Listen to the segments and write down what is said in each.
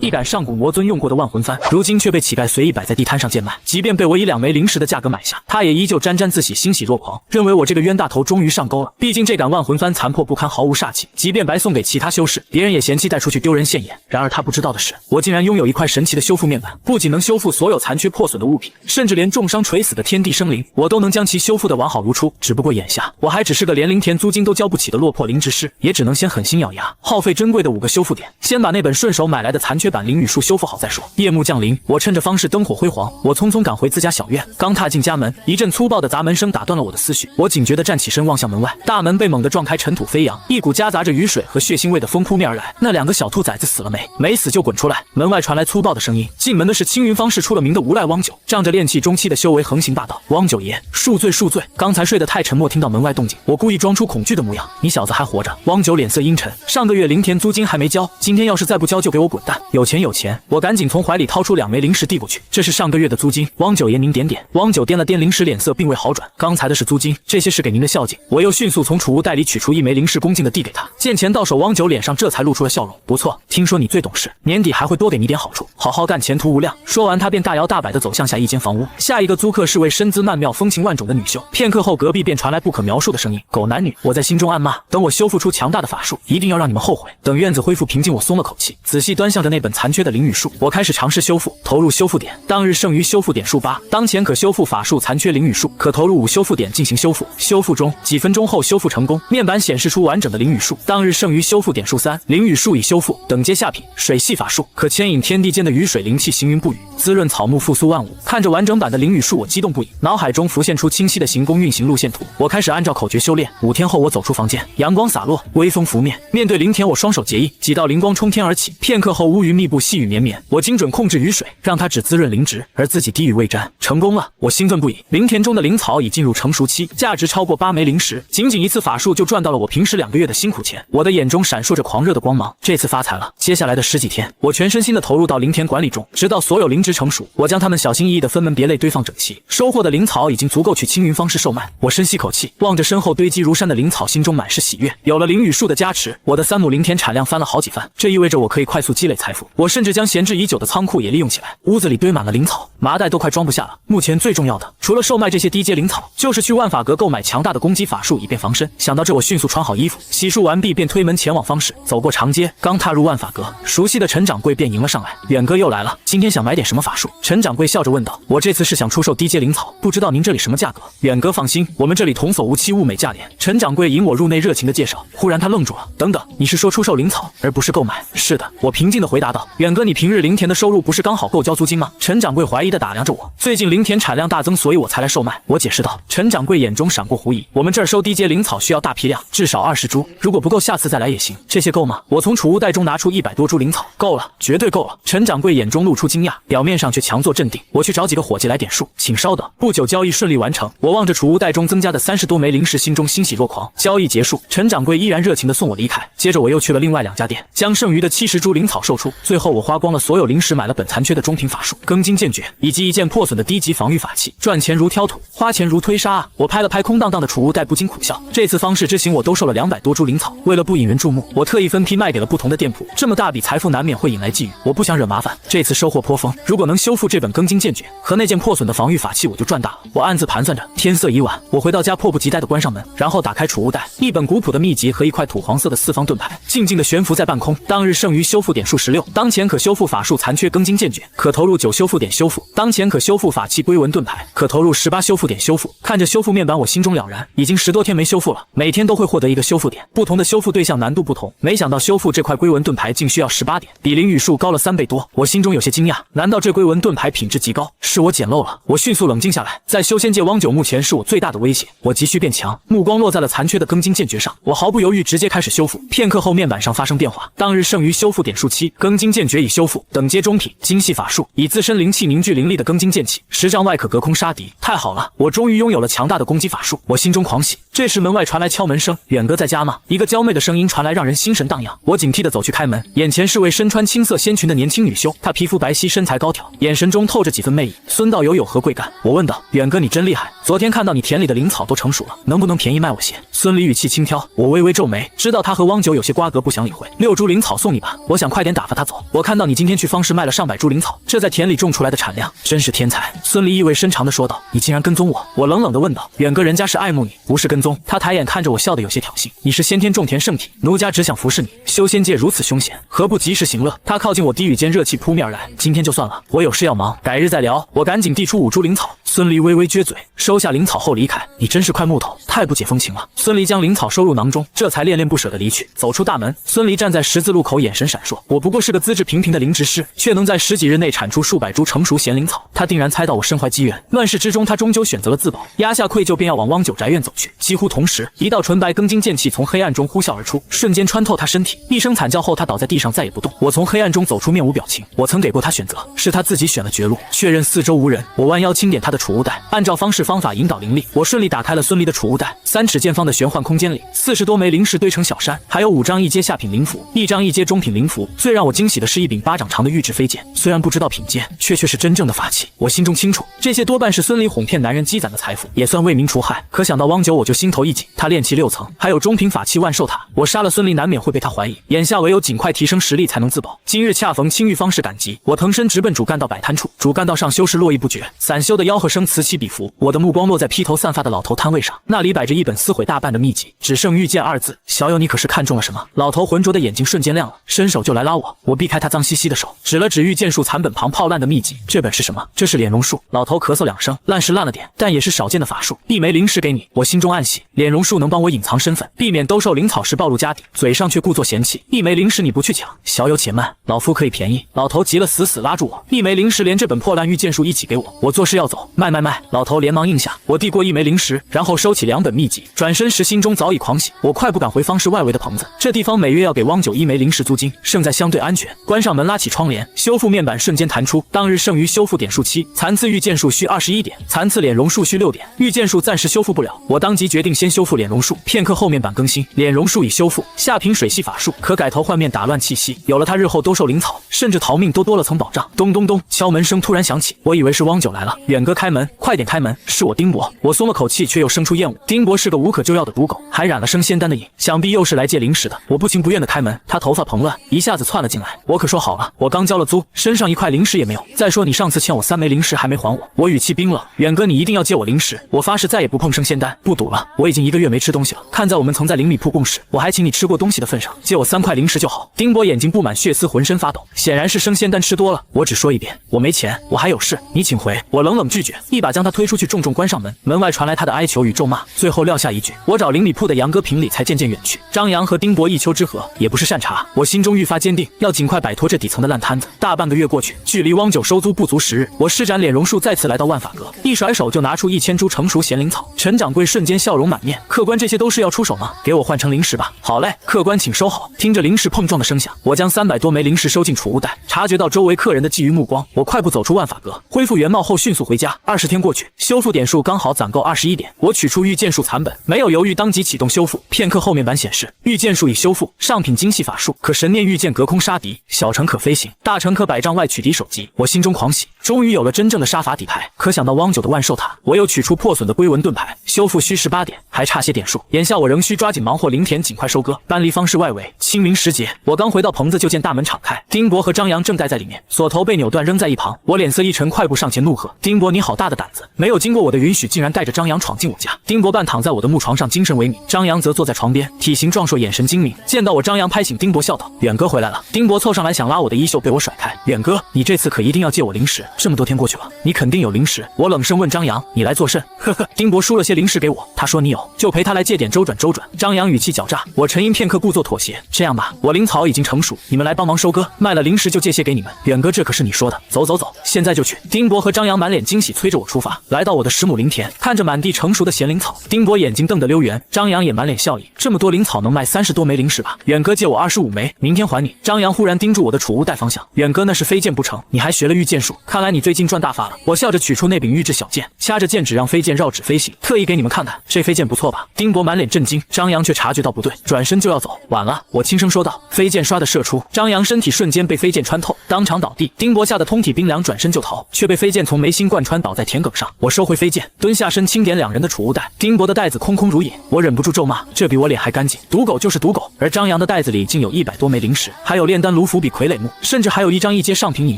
一杆上古魔尊用过的万魂幡，如今却被乞丐随意摆在地摊上贱卖。即便被我以2枚灵石的价格买下，他也依旧沾沾自喜，欣喜若狂，认为我这个冤大头终于上钩了。毕竟这杆万魂幡残破不堪，毫无煞气，即便白送给其他修士，别人也嫌弃带出去丢人现眼。然而他不知道的是，我竟然拥有一块神奇的修复面板，不仅能修复所有残缺破损的物品，甚至连重伤垂死的天地生灵，我都能将其修复得完好如初。只不过眼下，我还只是个连灵田租金都交不起的落魄灵职师，也只能先狠心咬牙，耗费珍贵的5个修复点，先把那本顺手买来的残缺版灵语术修复好再说。夜幕降临，我趁着方室灯火辉煌，我匆匆赶回自家小院。刚踏进家门，一阵粗暴的砸门声打断了我的思绪。我警觉地站起身，望向门外，大门被猛地撞开，尘土飞扬，一股夹杂着雨水和血腥味的风扑面而来。那2个小兔崽子死了没？没死就滚出来！门外传来粗暴的声音。进门的是青云方士出了名的无赖汪九，仗着炼气中期的修为横行霸道。汪九爷，恕罪恕罪！刚才睡得太沉默，听到门外动静，我故意装出恐惧的模样。你小子还活着？汪九脸色阴沉，上个月灵田租金还没交，今天要是再不交就给我滚蛋！有钱有钱！我赶紧从怀里掏出2枚灵石递过去，这是上个月的租金。汪九爷您点点。汪九掂了掂灵石，脸色并未好转。刚才的是租金，这些是给您的孝敬。我又迅速从储物袋里取出1枚灵石，恭敬地递给他。见钱到手，汪九脸上这才露出了笑容。不错，听说你最懂事，年底还会多给你点好处，好好干，前途无量。说完，他便大摇大摆地走向下一间房屋。下一个租客是位身姿曼妙、风情万种的女秀。片刻后，隔壁便传来不可描述的声音：狗男女！我在心中暗骂，等我修复出强大的法术，一定要让你们后悔。等院子恢复平静，我松了口气，仔细端详着那本残缺的灵语术，我开始尝试修复，投入修复点。当日剩余修复点数8，当前可修复法术残缺灵语术，可投入5修复点进行修复。修复中，几分钟后修复成功，面板显示出完整的灵语术。当日剩余修复点数3，灵语术已修复。等阶下品，水系法术，可牵引天地间的雨水灵气行云布雨，滋润草木，复苏万物。看着完整版的灵语术，我激动不已，脑海中浮现出清晰的行宫运行路线图。我开始按照口诀修炼。5天后，我走出房间，阳光洒落，微风拂面，面对灵田，我双手结印，几道灵光冲天而起。片刻后，乌云密布，细雨绵绵。我精准控制雨水，让它只滋润灵植，而自己滴雨未沾。成功了！我兴奋不已。灵田中的灵草已进入成熟期，价值超过8枚灵石，仅仅一次法术就赚到了我平时2个月的辛苦钱。我的眼中闪烁着狂热的光芒，这次发财了！接下来的10几天，我全身心的投入到灵田管理中，直到所有灵植成熟，我将它们小心翼翼的分门别类堆放整齐。收获的灵草已经足够去青云方式售卖。我深吸口气，望着身后堆积如山的灵草，心中满是喜悦。有了灵语术的加持，我的3亩灵田产量翻了好几番，这意味着我可以快速积累财富。我甚至将闲置已久的仓库也利用起来，屋子里堆满了灵草，麻袋都快装不下了。目前最重要的，除了售卖这些低阶灵草，就是去万法阁购买强大的攻击法术，以便防身。想到这，我迅速穿好衣服，洗漱完毕，便推门前往方室。走过长街，刚踏入万法阁，熟悉的陈掌柜便迎了上来。远哥又来了，今天想买点什么法术？陈掌柜笑着问道。我这次是想出售低阶灵草，不知道您这里什么价格？远哥放心，我们这里童叟无欺，物美价廉。陈掌柜引我入内，热情的介绍。忽然他愣住了，等等，你是说出售灵草，而不是购买？是的，我平静的回答道。远哥，你平日灵田的收入不是刚好够交租金吗？陈掌柜怀疑的打量着我。最近灵田产量大增，所以我才来售卖。我解释道。陈掌柜眼中闪过狐疑，我们这儿收低阶灵草需要大批量，至少20株，如果不够，下次再来也行。这些够吗？我从储物袋中拿出100多株灵草。够了，绝对够了。陈掌柜眼中露出惊讶，表面上却强作镇定。我去找几个伙计来点数，请稍等。不久，交易顺利完成。我望着储物袋中增加的30多枚灵石，心中欣喜若狂。交易结束，陈掌柜依然热情地送我离开。接着我又去了另外2家店，将剩余的70株灵草售出。最后我花光了所有灵石，买了本残缺的中品法术庚金剑诀，以及一件破损的低级防御法器。赚钱如挑土，花钱如推沙啊！我拍了拍空荡荡的储物袋，不禁苦笑。这次方士之行，我兜售了200多株灵草。为了不引人注目，我特意分批卖给了不同的店铺。这么大笔财富难免会引来觊觎，我不想惹麻烦。这次收获颇丰，如果能修复这本庚金剑诀和那件破损的防御法器，我就赚大了。我暗自盘算着。天色已晚，我回到家，迫不及待地关上门，然后打开储物袋，一本古朴的秘籍和一块土黄色的4方盾牌静静地悬浮在半空。当日剩余修复点数16，当前可修复法术残缺庚金剑诀，可投入9修复点修复。当前可修复法器龟纹盾牌，可投入18修复点修复。看着修复面板，我心中了然，已经10多天没修复了，每天都会获得1个修复点，不同的修复对象难度不同。没想到修复这块龟纹盾牌竟需要18点，比灵语术高了3倍多，我心中有些惊讶。难道这龟纹盾牌品质极高？是我捡漏了？我迅速冷静下来，在修仙界，汪九目前是我最大的威胁，我急需变强。目光落在了残缺的庚金剑诀上，我毫不犹豫直接开始修复。片刻后，面板上发生变化，当日剩余修复点数7，庚金剑诀已修复，等阶中品，精细法术，以自身灵气凝聚凌厉的庚金剑气，10丈外可隔空杀敌。太好了，我终于拥有了强大的攻击法术，我心中狂喜。这时门外传来敲门声，远哥在家吗？一个娇媚的声音传来，让人心神荡漾。我警惕地走去开门，眼前是位身穿青色仙裙的年轻女修，她皮肤白皙，身材高挑，眼神中透着几分魅意。孙道友有何贵干？我问道。远哥你真厉害，昨天看到你田里的灵草都成熟了，能不能便宜卖我些？孙离语气轻佻，我微微皱眉，知道他和汪九有些瓜葛，不想理会。6株灵草送你吧，我想快点打发他走。我看到你今天去方氏卖了上百株灵草，这在田里种出来的产量真是天才。孙离意味深长地说道。你竟然跟踪我？我冷冷地问道。远哥人家是爱慕你，不是跟踪。他抬眼看着我，笑得有些挑衅。你是先天种田圣体，奴家只想服侍你。修仙界如此凶险，何不及时行乐？他靠近我，低语间热气扑面而来。今天就算了，我有事要忙，改日再聊。我赶紧递出5株灵草。孙离微微撅嘴，收下灵草后离开。你真是块木头，太不解风情了。孙离将灵草收入囊中，这才恋恋不舍地离去。走出大门，孙离站在十字路口，眼神闪烁。我不过是个资质平平的灵植师，却能在10几日内产出数百株成熟贤灵草。他定然猜到我身怀机缘，乱世之中，他终究选择了自保，压下愧疚，便要往汪九宅院走去。几乎同时，一道纯白庚金剑气从黑暗中呼啸而出，瞬间穿透他身体。一声惨叫后，他倒在地上，再也不动。我从黑暗中走出，面无表情。我曾给过他选择，是他自己选了绝路。确认四周无人，我弯腰轻点他的储物袋，按照方式方法引导灵力，我顺利打开了孙离的储物袋。3尺见方的玄幻空间里，40多枚灵石堆成小山，还有5张1阶下品灵符，1张1阶中品灵符。最让我惊喜的是一柄8掌长的玉质飞剑，虽然不知道品阶，却是真正的法器。我心中清楚，这些多半是孙离哄骗男人积攒的财富，也算为民除害。可想到汪九，我就心头一紧。他炼气6层，还有中品法器万寿塔，我杀了孙离，难免会被他怀疑。眼下唯有尽快提升实力，才能自保。今日恰逢青玉方士赶集，我腾身直奔主干道摆摊处。主干道上修士络绎不绝，散修的吆喝声此起彼伏。我的目光落在披头散发的老头摊位上，那里摆着一本撕毁大半的秘籍，只剩遇见2字。小友，你可是看中了什么？老头浑浊的眼睛瞬间亮了，伸手就来拉我。我避开他脏兮兮的手，指了指遇见术残本旁泡烂的秘籍。这本是什么？这是敛容术。老头咳嗽2声，烂是烂了点，但也是少见的法术。1枚灵石给你。我心中暗喜，敛容术能帮我隐藏身份，避免兜售灵草时暴露家底，嘴上却故作嫌弃。1枚灵石你不去抢，小友且慢，老夫可以便宜。老头急了，死死拉住我。1枚灵石连这本破烂御剑术一起给我。我做事要走，卖。老头连忙应下。我递过1枚灵石，然后收起2本秘籍，转身时心中早已狂喜。我快步赶回方氏外围的棚子，这地方每月要给汪九1枚灵石租金，胜在相对安全。关上门，拉起窗帘，修复面板瞬间弹出。当日剩余修复点数7，残次御剑术需21点，残次敛容术需6点。御剑术暂时修复不了，我当即决定先修复敛容术。片刻后面板更新，敛容术已修复，下品水系法术，可改头换面，打乱气息。有了它，日后兜售灵草，甚至逃命都多了层保障。咚咚咚，敲门声突然响起，我以为是汪九来了。远哥开门，快点开门！是我丁伯。我松了口气，却又生出厌恶。丁伯是个无可救药的毒狗，还染了升仙丹的瘾，想必又是来借灵石的。我不情不愿的开门，他头发蓬乱，一下子窜了进来。我可说好了，我刚交了租，身上1块灵石也没有。再说你上次欠我3枚灵石还没还我。我语气冰冷，远哥你一定要借我灵石，我发誓再也不碰升仙丹。不赌了，我已经1个月没吃东西了。看在我们曾在灵米铺共事，我还请你吃过东西的份上，借我3块灵石就好。丁伯眼睛布满血丝，浑身发抖，显然是升仙丹吃多了。我只说一遍，我没钱，我还有事，你请回。我冷冷拒绝，一把将他推出去，重重关上门。门外传来他的哀求与咒骂，最后撂下一句：我找灵米铺的杨哥评理，才渐渐远去。张扬和丁伯一丘之貉，也不是善茬。我心中愈发坚定，要尽快摆脱这底层的烂摊子。大半个月过去，距离汪九收租不足10日，我施展敛容术，再次来到万法阁，一甩手就拿出1000株成熟贤灵草。陈掌柜瞬间笑容满面，客官这些都是要出手吗？给我换成灵石吧。好嘞，客官请收好。听着灵石碰撞的声响，我将300多枚灵石收进储物袋。察觉到周围客人的觊觎目光，我快步走出万法阁，恢复原貌后迅速回家。20天过去，修复点数刚好攒够21点。我取出御剑术残本，没有犹豫，当即启动修复。片刻后面板显示，御剑术已修复，上品精细法术，可神念御剑隔空杀敌，小乘可飞行，大乘可100丈外取敌首级。我心中狂喜，终于有了真正的杀法底牌。可想到汪九的万寿塔，我又取出破损的龟纹盾牌，修复需18点，还差些点数。眼下我仍需抓紧忙活灵田，尽快收割，搬离方氏外围。清明时节，我刚回到棚子，就见大门敞开，丁伯和张扬正待在里面，锁头被扭断扔在一旁。我脸色一沉，快步上前怒喝：丁伯，你好大的胆子，没有经过我的允许，竟然带着张扬闯进我家。丁伯半躺在我的木床上，精神萎靡，张扬则坐在床边，体型壮硕，眼神精明。见到我，张扬拍醒丁伯，笑道：远哥回来了。丁伯凑上来想拉我的衣袖，被我甩开。远哥，你这次可一定要借我灵石，这么多天过去了，你肯定有灵石。我冷声问张扬：你来作甚？呵呵。丁伯输了些灵石给我，他说你有，就陪他来借点周转周转。张扬语气狡诈，我沉吟片刻，故作妥协。这样吧，我灵草已经成熟，你们来帮忙收割，卖了灵石就借些给你们。远哥，这可是你说的，走走走，现在就去。丁伯和张扬满脸惊喜，催推着我出发，来到我的10亩灵田，看着满地成熟的咸灵草，丁博眼睛瞪得溜圆，张扬也满脸笑意。这么多灵草能卖30多枚灵石吧？远哥借我25枚，明天还你。张扬忽然盯住我的储物袋方向，远哥那是飞剑不成？你还学了御剑术？看来你最近赚大发了。我笑着取出那柄玉质小剑，掐着剑指让飞剑绕指飞行，特意给你们看看，这飞剑不错吧？丁博满脸震惊，张扬却察觉到不对，转身就要走。晚了，我轻声说道。飞剑唰的射出，张扬身体瞬间被飞剑穿透，当场倒地。丁博吓得通体冰凉，转身就逃，却被飞剑从眉心贯穿，倒在田埂上。我收回飞剑，蹲下身清点2人的储物袋。丁博的袋子空空如也，我忍不住咒骂，这比我脸还干净，赌狗就是赌狗。而张扬的袋子里竟有100多枚灵石，还有炼丹炉符比傀儡木，甚至还有一张1阶上品隐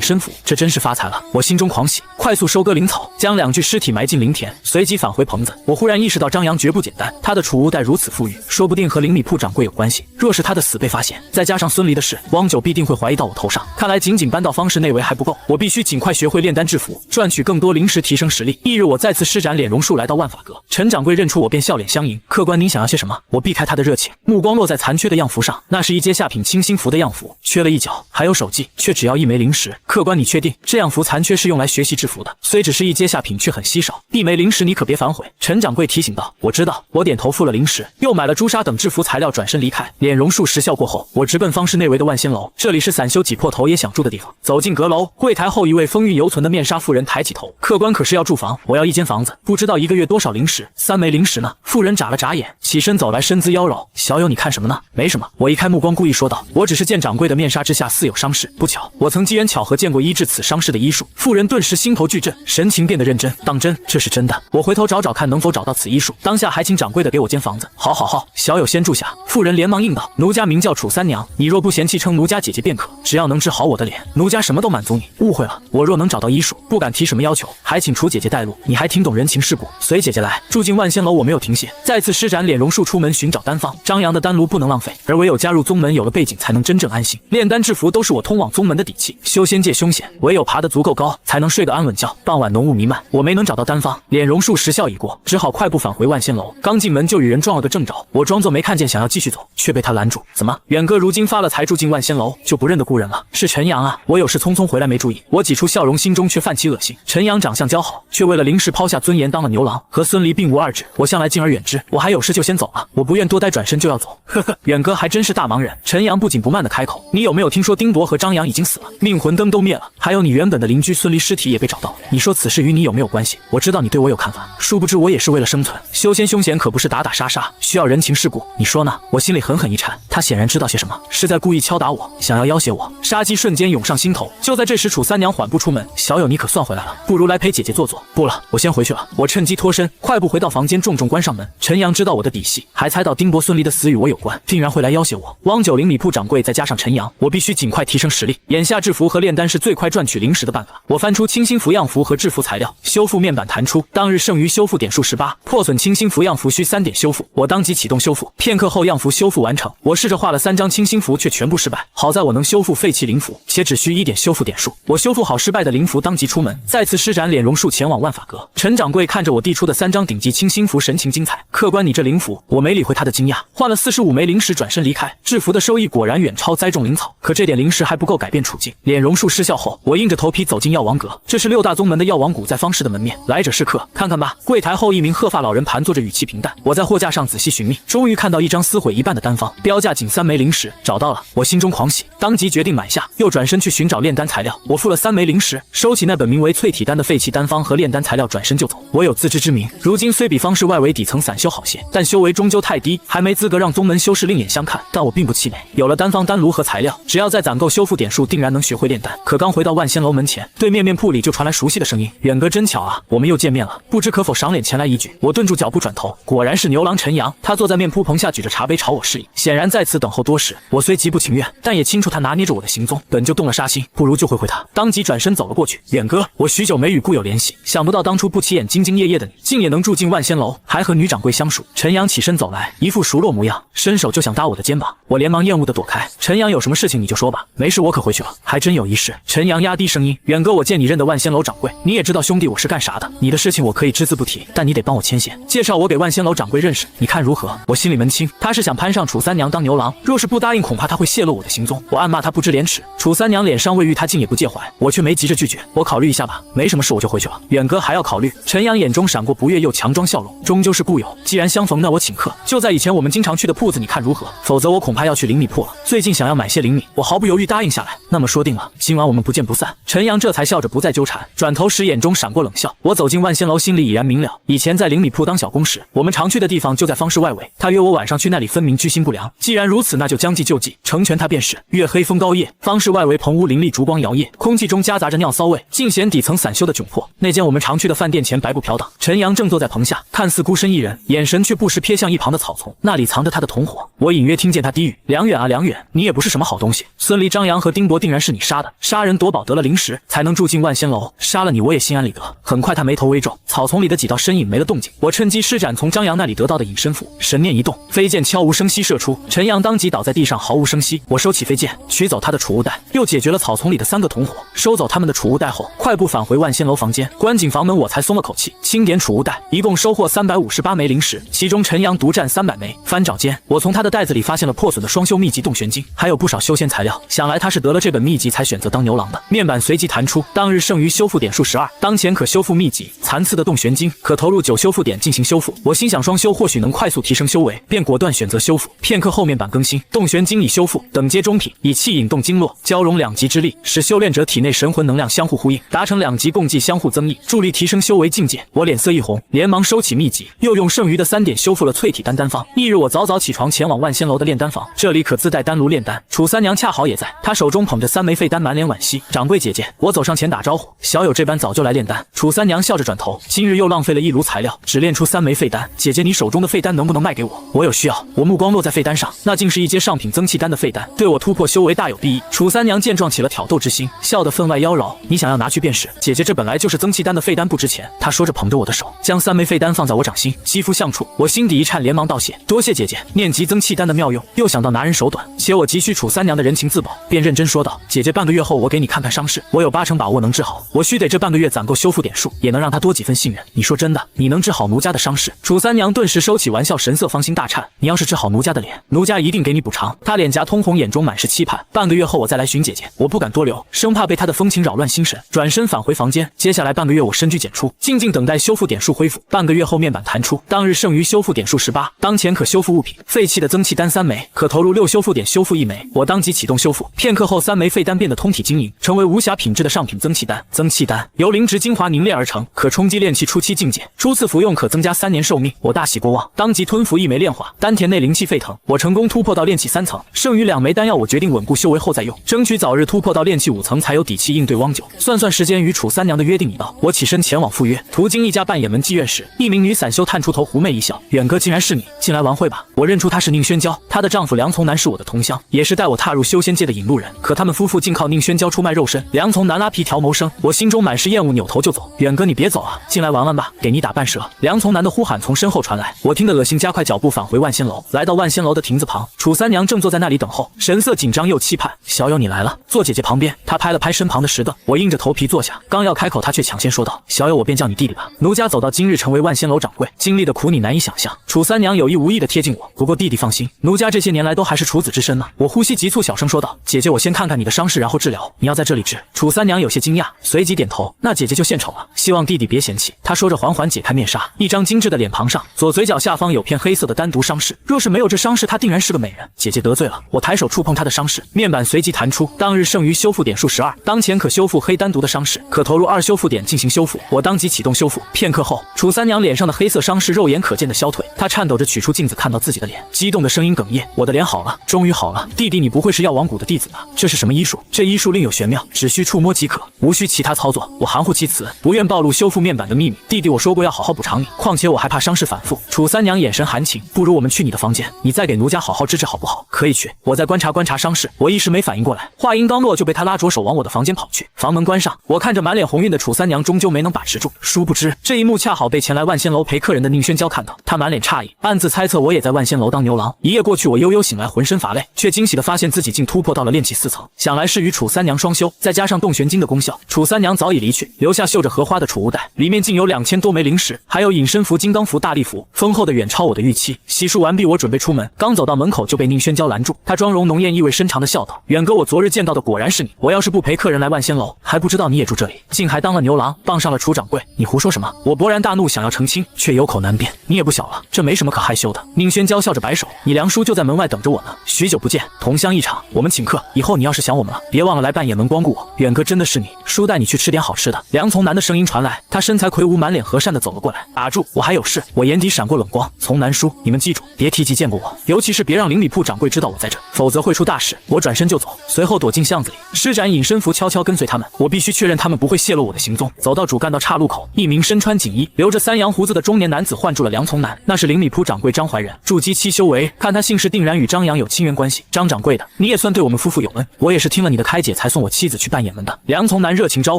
身符，这真是发财了。我心中狂喜，快速收割灵草，将2具尸体埋进灵田，随即返回棚子。我忽然意识到张扬绝不简单，他的储物袋如此富裕，说不定和灵米铺掌柜有关系。若是他的死被发现，再加上孙离的事，汪九必定会怀疑到我头上。看来仅仅搬到方氏内围还不够，我必须尽快学会炼丹制符，赚取更多灵石，提升实力。翌日我再次施展脸容术来到万法阁，陈掌柜认出我便笑脸相迎。客官您想要些什么？我避开他的热情，目光落在残缺的样符上，那是1阶下品清心符的样符，缺了一角，还有手迹，却只要1枚灵石。客官你确定这样符残缺是用来学习制符的？虽只是1阶下品，却很稀少，1枚灵石你可别反悔。陈掌柜提醒道。我知道。我点头付了灵石，又买了朱砂等制符材料，转身离开。脸容术实效过后，我直奔方氏内围的万仙楼，这里是散修挤破头也想住的地方。走进阁楼，柜台后一位风韵犹存的面纱妇人抬起头，客官可是要住房？我要1间房子，不知道1个月多少灵石？3枚灵石呢？妇人眨了眨眼，起身走来，身姿妖娆。小友你看什么呢？没什么。我移开目光，故意说道。我只是见掌柜的面纱之下似有伤势，不巧我曾机缘巧合见过医治此伤势的医术。妇人顿时心头巨震，神情变得认真。当真？这是真的。我回头找找看能否找到此医术，当下还请掌柜的给我间房子。好，小友先住下。妇人连忙应道。奴家名叫楚三娘，你若不嫌弃称奴家姐姐便可，只要能治好我的脸，奴家什么都满足你。误会了，我若能找到医术，不敢提什么要求，还请楚姐姐带路。你还挺懂人情世故，随姐姐来。住进万仙楼我没有停歇，再次施展脸容术出门寻找丹方。张扬的丹炉不能浪费，而唯有加入宗门，有了背景才能真正安心。炼丹制符都是我通往宗门的底气。修仙界凶险，唯有爬得足够高，才能睡个安稳觉。傍晚浓雾弥漫，我没能找到丹方，脸容术时效已过，只好快步返回万仙楼。刚进门就与人撞了个正着，我装作没看见，想要继续走，却被他拦住。怎么，远哥如今发了财，住进万仙楼就不认得故人了？是陈阳啊，我有事匆匆回来没注意。我挤出笑容，心中却泛起恶心。陈阳长相姣好，却为了灵石抛下尊严当了牛郎，和孙离并无二致。我向来敬而远之，我还有事就先走了，我不愿多待，转身就要走。呵呵，远哥还真是大忙人。陈阳不紧不慢地开口，你有没有听说丁铎和张扬已经死了，命魂灯都灭了，还有你原本的邻居孙离尸体也被找到了？你说此事与你有没有关系？我知道你对我有看法，殊不知我也是为了生存。修仙凶险可不是打打杀杀，需要人情世故，你说呢？我心里狠狠一颤，他显然知道些什么，是在故意敲打我，想要要挟我。杀机瞬间涌上心头。就在这时，楚三娘缓步出门，小友你可算回来了，不如来陪姐姐坐坐。不了，我先回去了。我趁机脱身，快步回到房间，重重关上门。陈阳知道我的底细，还猜到丁伯孙离的死与我有关，定然会来要挟我。汪九龄米铺掌柜再加上陈阳，我必须尽快提升实力。眼下制符和炼丹是最快赚取灵石的办法。我翻出清心符样符和制符材料，修复面板弹出，当日剩余修复点数18，破损清心符样符需3点修复。我当即启动修复，片刻后样符修复完成。我试着画了3张清心符，却全部失败。好在我能修复废弃灵符，且只需1点修复点数。我修复好失败的灵符，当即出门，再次施展脸容术前往万法阁。陈掌柜看着我递出的3张顶级清心符，神情精彩。客官，你这灵符……我没理会他的惊讶，换了45枚灵石，转身离开。制符的收益果然远超栽种灵草，可这点灵石还不够改变处境。脸容术失效后，我硬着头皮走进药王阁，这是6大宗门的药王谷，在方氏的门面，来者是客，看看吧。柜台后一名鹤发老人盘坐着，语气平淡。我在货架上仔细寻觅，终于看到一张撕毁一半的丹方，标价仅3枚灵石，找到了。我心中狂喜，当即决定买下，又转身去寻找炼丹材料。我付了3枚灵石，收起那本名为淬体丹的废弃丹方和炼丹材料，转身就走。我有自知之明，如今虽比方氏外围底层散修好些，但修为终究太低，还没资格让宗门修士另眼相看。但我并不气馁，有了丹方、丹炉和材料，只要再攒够修复点数，定然能学会炼丹。可刚回到万仙楼门前，对面面铺里就传来熟悉的声音：“远哥真巧啊，我们又见面了，不知可否赏脸前来一举？”我顿住脚步，转头，果然是牛郎陈阳。他坐在面铺棚下，举着茶杯朝我示意，显然在此等候多时。我虽极不情愿，但也清楚他拿捏着我的行踪，本就动了杀心，不如就会他。当即转身走了过去。远哥，我许久没与故友联系，想不到当初不起眼、兢兢业业的你，竟也能住进万仙楼，还和女掌柜相熟。陈阳起身走来，一副熟络模样，伸手就想搭我的肩膀，我连忙厌恶地躲开。陈阳，有什么事情你就说吧，没事我可回去了。还真有一事。陈阳压低声音，远哥，我见你认得万仙楼掌柜，你也知道兄弟我是干啥的，你的事情我可以只字不提，但你得帮我牵线，介绍我给万仙楼掌柜认识，你看如何？我心里门清，他是想攀上楚三娘当牛郎，若是不答应，恐怕他会泄露我的行踪。我暗骂他不知廉耻。楚三娘脸上未愈，他竟也不介怀，我却没急着拒绝。我考虑一下吧，没什么事我就回去。回去了。远哥还要考虑。陈阳眼中闪过不悦，又强装笑容，终究是故友，既然相逢，那我请客，就在以前我们经常去的铺子，你看如何？否则我恐怕要去灵米铺了。最近想要买些灵米，我毫不犹豫答应下来。那么说定了，今晚我们不见不散。陈阳这才笑着不再纠缠，转头时眼中闪过冷笑。我走进万仙楼，心里已然明了。以前在灵米铺当小工时，我们常去的地方就在方氏外围，他约我晚上去那里，分明居心不良。既然如此，那就将计就计，成全他便是。月黑风高夜，方氏外围棚屋林立，烛光摇曳，空气中夹杂着尿骚味，尽显底层散修的窘迫。那间我们常去的饭店前白布飘荡，陈阳正坐在棚下，看似孤身一人，眼神却不时瞥向一旁的草丛，那里藏着他的同伙。我隐约听见他低语：梁远啊梁远，你也不是什么好东西，孙离、张扬和丁铎定然是你杀的，杀人夺宝得了灵石，才能住进万仙楼，杀了你我也心安理得。很快他眉头微皱，草丛里的几道身影没了动静，我趁机施展从张扬那里得到的隐身符，神念一动，飞剑悄无声息射出，陈阳当即倒在地上毫无声息。我收起飞剑，取走他的储物袋，又解决了草丛里的3个同伙，收走他们的储物袋后，快步返回万仙楼房间，关紧房门，我才松了口气。清点储物袋，一共收获358枚灵石，其中陈阳独占300枚。翻找间，我从他的袋子里发现了破损的双修秘籍洞玄经，还有不少修仙材料，想来他是得了这本秘籍才选择当牛郎的。面板随即弹出，当日剩余修复点数12，当前可修复秘籍，残次的洞玄经可投入9修复点进行修复。我心想双修或许能快速提升修为，便果断选择修复。片刻后面板更新，洞玄经已修复，等阶中品，以气引动经络，交融2级之力，使修炼者体内神魂能量相互呼应，达成2级共济相互增益，助力提升修为境界。我脸色一红，连忙收起秘籍，又用剩余的3点修复了淬体丹丹方。翌日我早早起床前往万仙楼的炼丹房，这里可自带丹炉炼丹。楚三娘恰好也在，她手中捧着3枚废丹，满脸惋惜。掌柜姐姐，我走上前打招呼，小友这般早就来炼丹。楚三娘笑着转头，今日又浪费了1炉材料，只炼出3枚废丹。姐姐，你手中的废丹能不能卖给我？我有需要。我目光落在废丹上，那竟是一阶上品增气丹的废丹，对我突破修为大有裨益。楚三娘见状起了挑逗之心，笑得分外妖娆。你想要拿去便是，姐姐这本来就是增气丹的废丹，不值钱。她说着捧着我的手，将3枚废丹放在我掌心，肌肤相触，我心底一颤，连忙道谢，多谢姐姐。念及增气丹的妙用，又想到拿人手短，且我急需楚三娘的人情自保，便认真说道：姐姐，半个月后我给你看看伤势，我有80%把握能治好，我须得这半个月攒够修复点数，也能让她多几分信任。你说真的，你能治好奴家的伤势？楚三娘顿时收起玩笑神色，芳心大颤。你要是治好奴家的脸，奴家一定给你补偿。她脸颊通红，眼中满是期盼。半个月后我再来寻姐姐，我不敢多留，生怕被她的风情扰乱心神。转身返回房间，接下来半个月我深居简出，静静等待修复点数恢复。半个月后面板弹出，当日剩余修复点数18，当前可修复物品，废弃的增气丹3枚，可投入6修复点修复1枚。我当即启动修复，片刻后3枚废丹变得通体晶莹，成为无瑕品质的上品增气丹。增气丹由灵植精华凝练而成，可冲击炼气初期境界，初次服用可增加3年寿命。我大喜过望，当即吞服1枚炼化，丹田内灵气沸腾，我成功突破到炼气3层，剩余2枚丹药我决定稳固修为后再用，争取早日突破到炼气5层，才有底气应对汪九。算算时间，与楚三娘的约定已到，我起身前往赴约。途经一家半掩门妓院时，一名女散修探出头，狐媚一笑：远哥竟然是你，进来玩会吧。我认出她是宁轩娇，她的丈夫梁从南是我的同乡，也是带我踏入修仙界的引路人，可他们夫妇竟靠宁轩娇出卖肉身，梁从南拉皮条谋生。我心中满是厌恶，扭头就走。远哥你别走啊，进来玩玩吧，给你打半折。梁从南的呼喊从身后传来，我听得恶心，加快脚步返回万仙楼。来到万仙楼的亭子旁，楚三娘正坐在那里等候，神色紧张又期盼。小友你来了，坐姐姐旁边。她拍了拍身旁的石凳，我硬着头皮坐下，刚要开口，她却抢先说道：小友我便叫你弟弟吧，奴家走到今日成为万仙楼掌柜，经历的苦你难以想象。楚三娘有意无意地贴近我，不过弟弟放心，奴家这些年来都还是处子之身呢。我呼吸急促，小声说道：姐姐我先看看你的伤势，然后治疗，你要在这里治。楚三娘有些惊讶，随即点头，那姐姐就献丑了，希望弟弟别嫌弃。她说着缓缓解开面纱，一张精致的脸庞上，左嘴角下方有片黑色的单独伤势，若是没有这伤势，她定然是个美人。姐姐得罪了。我抬手触碰她的伤势，面板随即弹出，当日剩余修复点数12，当前可修复黑单独的伤势，可投入2修复点进行修复。我当即启动修复，片刻后，楚三娘脸上的黑色伤势肉眼可见的消退，她颤抖着取出镜子，看到自己的脸，激动的声音哽咽：我的脸好了，终于好了。弟弟你不会是药王谷的弟子吧？这是什么医术？这医术另有玄妙，只需触摸即可，无需其他操作。我含糊其辞，不愿暴露修复面板的秘密。弟弟我说过要好好补偿你，况且我还怕伤势反复。楚三娘眼神含情，不如我们去你的房间，你再给奴家好好治治好不好？可以去，我再观察观察伤势。我一时没反应过来，话音刚落就被他拉着手往我的房间跑去。房门关上，我看着满脸红晕的楚三娘，终究没能把持住。殊不知这一幕恰好被前来万仙楼陪客人的宁轩娇看到，她满脸诧异，暗自猜测我也在万仙楼当牛郎。一夜过去，我悠悠醒来，浑身乏累，却惊喜地发现自己竟突破到了炼气4层，想来是与楚三娘双修，再加上洞玄经的功效。楚三娘早已离去，留下绣着荷花的储物袋，里面竟有2000多枚灵石，还有隐身符、金刚符、大力符，丰厚的远超我的预期。洗漱完毕，我准备出门，刚走到门口就被宁轩娇拦住。她妆容浓艳，意味深长地笑道：远哥，我昨日见到的果然是你，我要是不陪客人来万仙楼，还不知道你也住这里，竟还当了了牛郎，傍上了楚掌柜，你胡说什么？我勃然大怒，想要澄清，却有口难辩。你也不小了，这没什么可害羞的。宁轩娇笑着摆手，你梁叔就在门外等着我呢。许久不见，同乡一场，我们请客。以后你要是想我们了，别忘了来扮演门光顾我。远哥真的是你，叔带你去吃点好吃的。梁从南的声音传来，他身材魁梧，满脸和善的走了过来。打住，我还有事。我眼底闪过冷光。从南叔，你们记住，别提及见过我，尤其是别让邻里铺掌柜知道我在这，否则会出大事。我转身就走，随后躲进巷子里，施展隐身符，悄悄跟随他们。我必须确认他们不会泄露我的行踪。走到主干道岔路口，一名身穿锦衣、留着三阳胡子的中年男子唤住了梁从南，那是邻里铺掌柜张怀仁，筑基期修为，看他姓氏定然与张扬有亲缘关系。张掌柜的，你也算对我们夫妇有恩，我也是听了你的开解才送我妻子去扮演门的。梁从南热情招